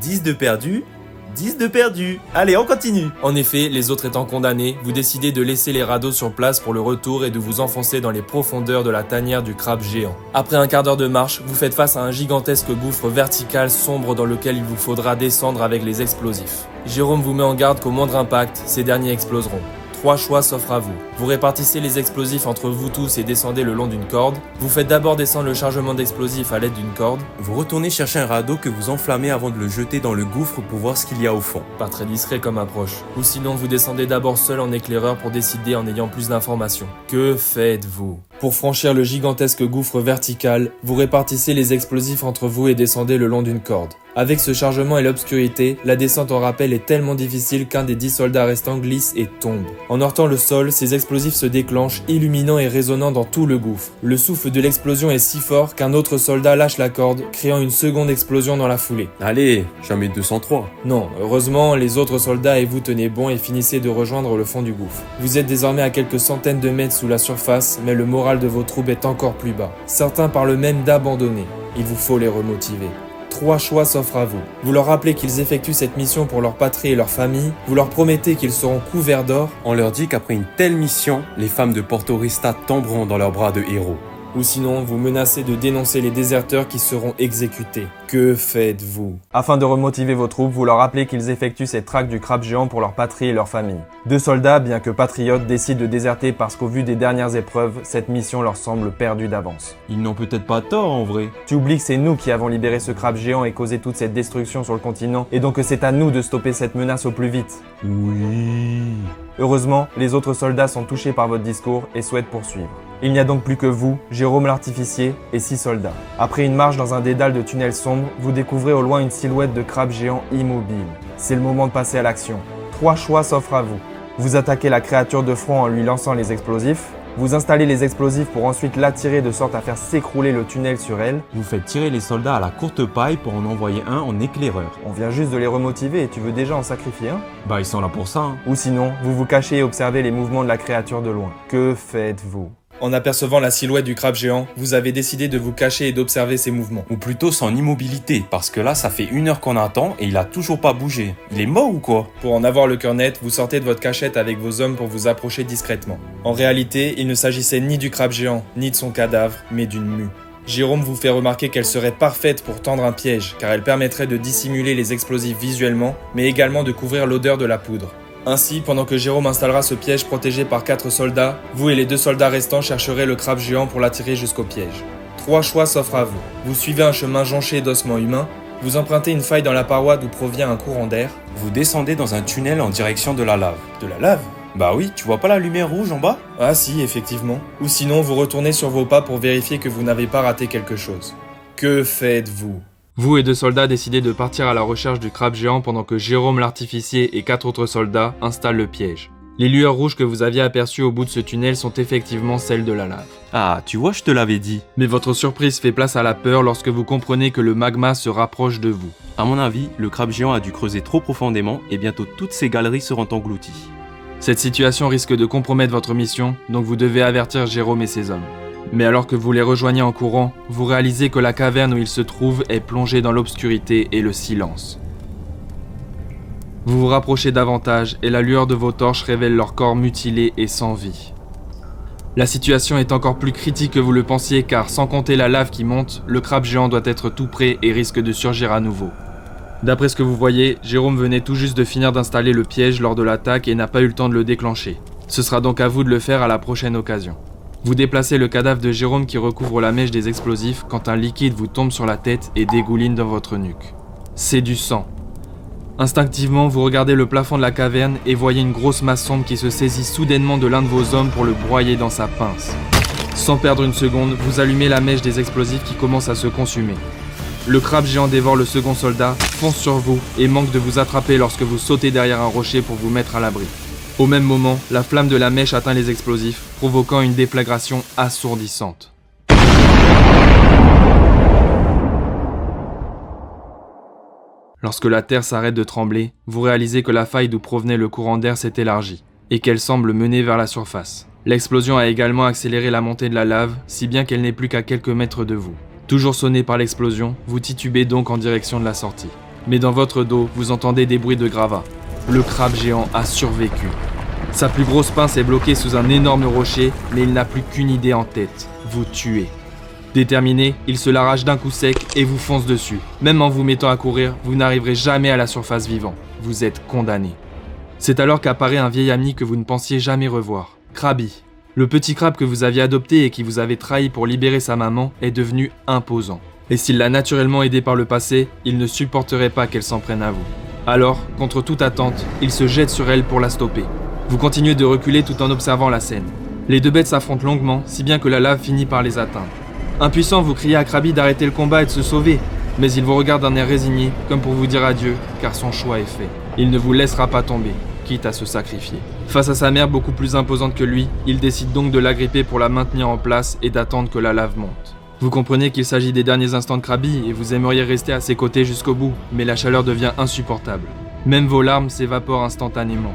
10 de perdus, 10 de perdus. Allez, on continue. En effet, les autres étant condamnés, vous décidez de laisser les radeaux sur place pour le retour et de vous enfoncer dans les profondeurs de la tanière du crabe géant. Après un quart d'heure de marche, vous faites face à un gigantesque gouffre vertical sombre dans lequel il vous faudra descendre avec les explosifs. Jérôme vous met en garde qu'au moindre impact, ces derniers exploseront. 3 choix s'offrent à vous. Vous répartissez les explosifs entre vous tous et descendez le long d'une corde. Vous faites d'abord descendre le chargement d'explosifs à l'aide d'une corde. Vous retournez chercher un radeau que vous enflammez avant de le jeter dans le gouffre pour voir ce qu'il y a au fond. Pas très discret comme approche. Ou sinon vous descendez d'abord seul en éclaireur pour décider en ayant plus d'informations. Que faites-vous ? Pour franchir le gigantesque gouffre vertical, vous répartissez les explosifs entre vous et descendez le long d'une corde. Avec ce chargement et l'obscurité, la descente en rappel est tellement difficile qu'un des 10 soldats restants glisse et tombe. En heurtant le sol, ces explosifs se déclenchent, illuminant et résonnant dans tout le gouffre. Le souffle de l'explosion est si fort qu'un autre soldat lâche la corde, créant une seconde explosion dans la foulée. Allez, jamais 203. Non, heureusement, les autres soldats et vous tenez bon et finissez de rejoindre le fond du gouffre. Vous êtes désormais à quelques centaines de mètres sous la surface, mais le moral de vos troupes est encore plus bas. Certains parlent même d'abandonner. Il vous faut les remotiver. 3 choix s'offrent à vous. Vous leur rappelez qu'ils effectuent cette mission pour leur patrie et leur famille. Vous leur promettez qu'ils seront couverts d'or. On leur dit qu'après une telle mission, les femmes de Porto Rista tomberont dans leurs bras de héros. Ou sinon, vous menacez de dénoncer les déserteurs qui seront exécutés. Que faites-vous ? Afin de remotiver vos troupes, vous leur rappelez qu'ils effectuent cette traque du crabe géant pour leur patrie et leur famille. 2 soldats, bien que patriotes, décident de déserter parce qu'au vu des dernières épreuves, cette mission leur semble perdue d'avance. Ils n'ont peut-être pas tort en vrai. Tu oublies que c'est nous qui avons libéré ce crabe géant et causé toute cette destruction sur le continent, et donc que c'est à nous de stopper cette menace au plus vite. Oui. Heureusement, les autres soldats sont touchés par votre discours et souhaitent poursuivre. Il n'y a donc plus que vous, Jérôme l'artificier, et 6 soldats. Après une marche dans un dédale de tunnels sombres, vous découvrez au loin une silhouette de crabe géant immobile. C'est le moment de passer à l'action. 3 choix s'offrent à vous. Vous attaquez la créature de front en lui lançant les explosifs. Vous installez les explosifs pour ensuite l'attirer de sorte à faire s'écrouler le tunnel sur elle. Vous faites tirer les soldats à la courte paille pour en envoyer un en éclaireur. On vient juste de les remotiver et tu veux déjà en sacrifier un ? Bah ils sont là pour ça hein. Ou sinon, vous vous cachez et observez les mouvements de la créature de loin. Que faites-vous ? En apercevant la silhouette du crabe géant, vous avez décidé de vous cacher et d'observer ses mouvements. Ou plutôt son immobilité, parce que là ça fait 1 heure qu'on attend et il a toujours pas bougé. Il est mort ou quoi ? Pour en avoir le cœur net, vous sortez de votre cachette avec vos hommes pour vous approcher discrètement. En réalité, il ne s'agissait ni du crabe géant, ni de son cadavre, mais d'une mue. Jérôme vous fait remarquer qu'elle serait parfaite pour tendre un piège, car elle permettrait de dissimuler les explosifs visuellement, mais également de couvrir l'odeur de la poudre. Ainsi, pendant que Jérôme installera ce piège protégé par 4 soldats, vous et les 2 soldats restants chercherez le crabe géant pour l'attirer jusqu'au piège. 3 choix s'offrent à vous. Vous suivez un chemin jonché d'ossements humains, vous empruntez une faille dans la paroi d'où provient un courant d'air. Vous descendez dans un tunnel en direction de la lave. De la lave ? Bah oui, tu vois pas la lumière rouge en bas ? Ah si, effectivement. Ou sinon, vous retournez sur vos pas pour vérifier que vous n'avez pas raté quelque chose. Que faites-vous ? Vous et 2 soldats décidez de partir à la recherche du crabe géant pendant que Jérôme l'artificier et 4 autres soldats installent le piège. Les lueurs rouges que vous aviez aperçues au bout de ce tunnel sont effectivement celles de la lave. Ah, tu vois, je te l'avais dit. Mais votre surprise fait place à la peur lorsque vous comprenez que le magma se rapproche de vous. À mon avis, le crabe géant a dû creuser trop profondément et bientôt toutes ces galeries seront englouties. Cette situation risque de compromettre votre mission, donc vous devez avertir Jérôme et ses hommes. Mais alors que vous les rejoignez en courant, vous réalisez que la caverne où ils se trouvent est plongée dans l'obscurité et le silence. Vous vous rapprochez davantage et la lueur de vos torches révèle leur corps mutilé et sans vie. La situation est encore plus critique que vous le pensiez car sans compter la lave qui monte, le crabe géant doit être tout prêt et risque de surgir à nouveau. D'après ce que vous voyez, Jérôme venait tout juste de finir d'installer le piège lors de l'attaque et n'a pas eu le temps de le déclencher. Ce sera donc à vous de le faire à la prochaine occasion. Vous déplacez le cadavre de Jérôme qui recouvre la mèche des explosifs quand un liquide vous tombe sur la tête et dégouline dans votre nuque. C'est du sang. Instinctivement, vous regardez le plafond de la caverne et voyez une grosse masse sombre qui se saisit soudainement de l'un de vos hommes pour le broyer dans sa pince. Sans perdre une seconde, vous allumez la mèche des explosifs qui commence à se consumer. Le crabe géant dévore le second soldat, fonce sur vous et manque de vous attraper lorsque vous sautez derrière un rocher pour vous mettre à l'abri. Au même moment, la flamme de la mèche atteint les explosifs, provoquant une déflagration assourdissante. Lorsque la terre s'arrête de trembler, vous réalisez que la faille d'où provenait le courant d'air s'est élargie, et qu'elle semble mener vers la surface. L'explosion a également accéléré la montée de la lave, si bien qu'elle n'est plus qu'à quelques mètres de vous. Toujours sonné par l'explosion, vous titubez donc en direction de la sortie. Mais dans votre dos, vous entendez des bruits de gravats. Le crabe géant a survécu. Sa plus grosse pince est bloquée sous un énorme rocher, mais il n'a plus qu'une idée en tête, vous tuer. Déterminé, il se l'arrache d'un coup sec et vous fonce dessus. Même en vous mettant à courir, vous n'arriverez jamais à la surface vivant. Vous êtes condamné. C'est alors qu'apparaît un vieil ami que vous ne pensiez jamais revoir, Krabi. Le petit crabe que vous aviez adopté et qui vous avait trahi pour libérer sa maman est devenu imposant. Et s'il l'a naturellement aidé par le passé, il ne supporterait pas qu'elle s'en prenne à vous. Alors, contre toute attente, il se jette sur elle pour la stopper. Vous continuez de reculer tout en observant la scène. Les deux bêtes s'affrontent longuement, si bien que la lave finit par les atteindre. Impuissant, vous criez à Krabi d'arrêter le combat et de se sauver, mais il vous regarde d'un air résigné, comme pour vous dire adieu, car son choix est fait. Il ne vous laissera pas tomber, quitte à se sacrifier. Face à sa mère beaucoup plus imposante que lui, il décide donc de l'agripper pour la maintenir en place et d'attendre que la lave monte. Vous comprenez qu'il s'agit des derniers instants de Krabi et vous aimeriez rester à ses côtés jusqu'au bout, mais la chaleur devient insupportable. Même vos larmes s'évaporent instantanément.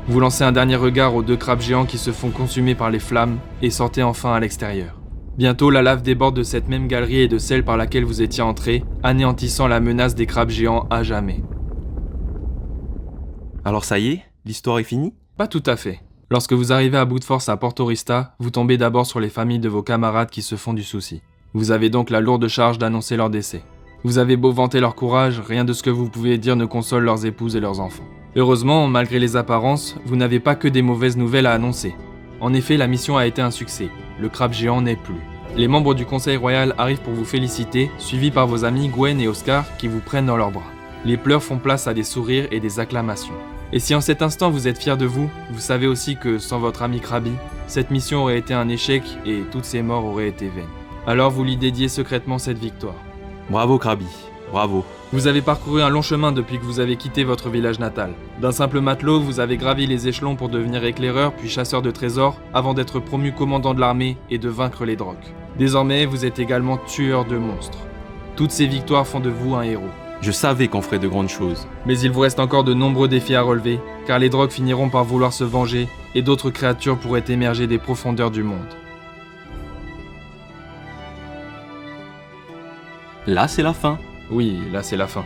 Vous lancez un dernier regard aux deux crabes géants qui se font consumer par les flammes et sortez enfin à l'extérieur. Bientôt, la lave déborde de cette même galerie et de celle par laquelle vous étiez entré, anéantissant la menace des crabes géants à jamais. Alors ça y est, l'histoire est finie? Pas tout à fait. Lorsque vous arrivez à bout de force à Porto Rista, vous tombez d'abord sur les familles de vos camarades qui se font du souci. Vous avez donc la lourde charge d'annoncer leur décès. Vous avez beau vanter leur courage, rien de ce que vous pouvez dire ne console leurs épouses et leurs enfants. Heureusement, malgré les apparences, vous n'avez pas que des mauvaises nouvelles à annoncer. En effet, la mission a été un succès. Le crabe géant n'est plus. Les membres du Conseil Royal arrivent pour vous féliciter, suivis par vos amis Gwen et Oscar qui vous prennent dans leurs bras. Les pleurs font place à des sourires et des acclamations. Et si en cet instant vous êtes fiers de vous, vous savez aussi que sans votre ami Krabi, cette mission aurait été un échec et toutes ces morts auraient été vaines. Alors vous lui dédiez secrètement cette victoire. Bravo Krabi, bravo. Vous avez parcouru un long chemin depuis que vous avez quitté votre village natal. D'un simple matelot, vous avez gravi les échelons pour devenir éclaireur puis chasseur de trésors avant d'être promu commandant de l'armée et de vaincre les drogues. Désormais, vous êtes également tueur de monstres. Toutes ces victoires font de vous un héros. Je savais qu'on ferait de grandes choses. Mais il vous reste encore de nombreux défis à relever, car les drogues finiront par vouloir se venger et d'autres créatures pourraient émerger des profondeurs du monde. Là, c'est la fin. Oui, là c'est la fin.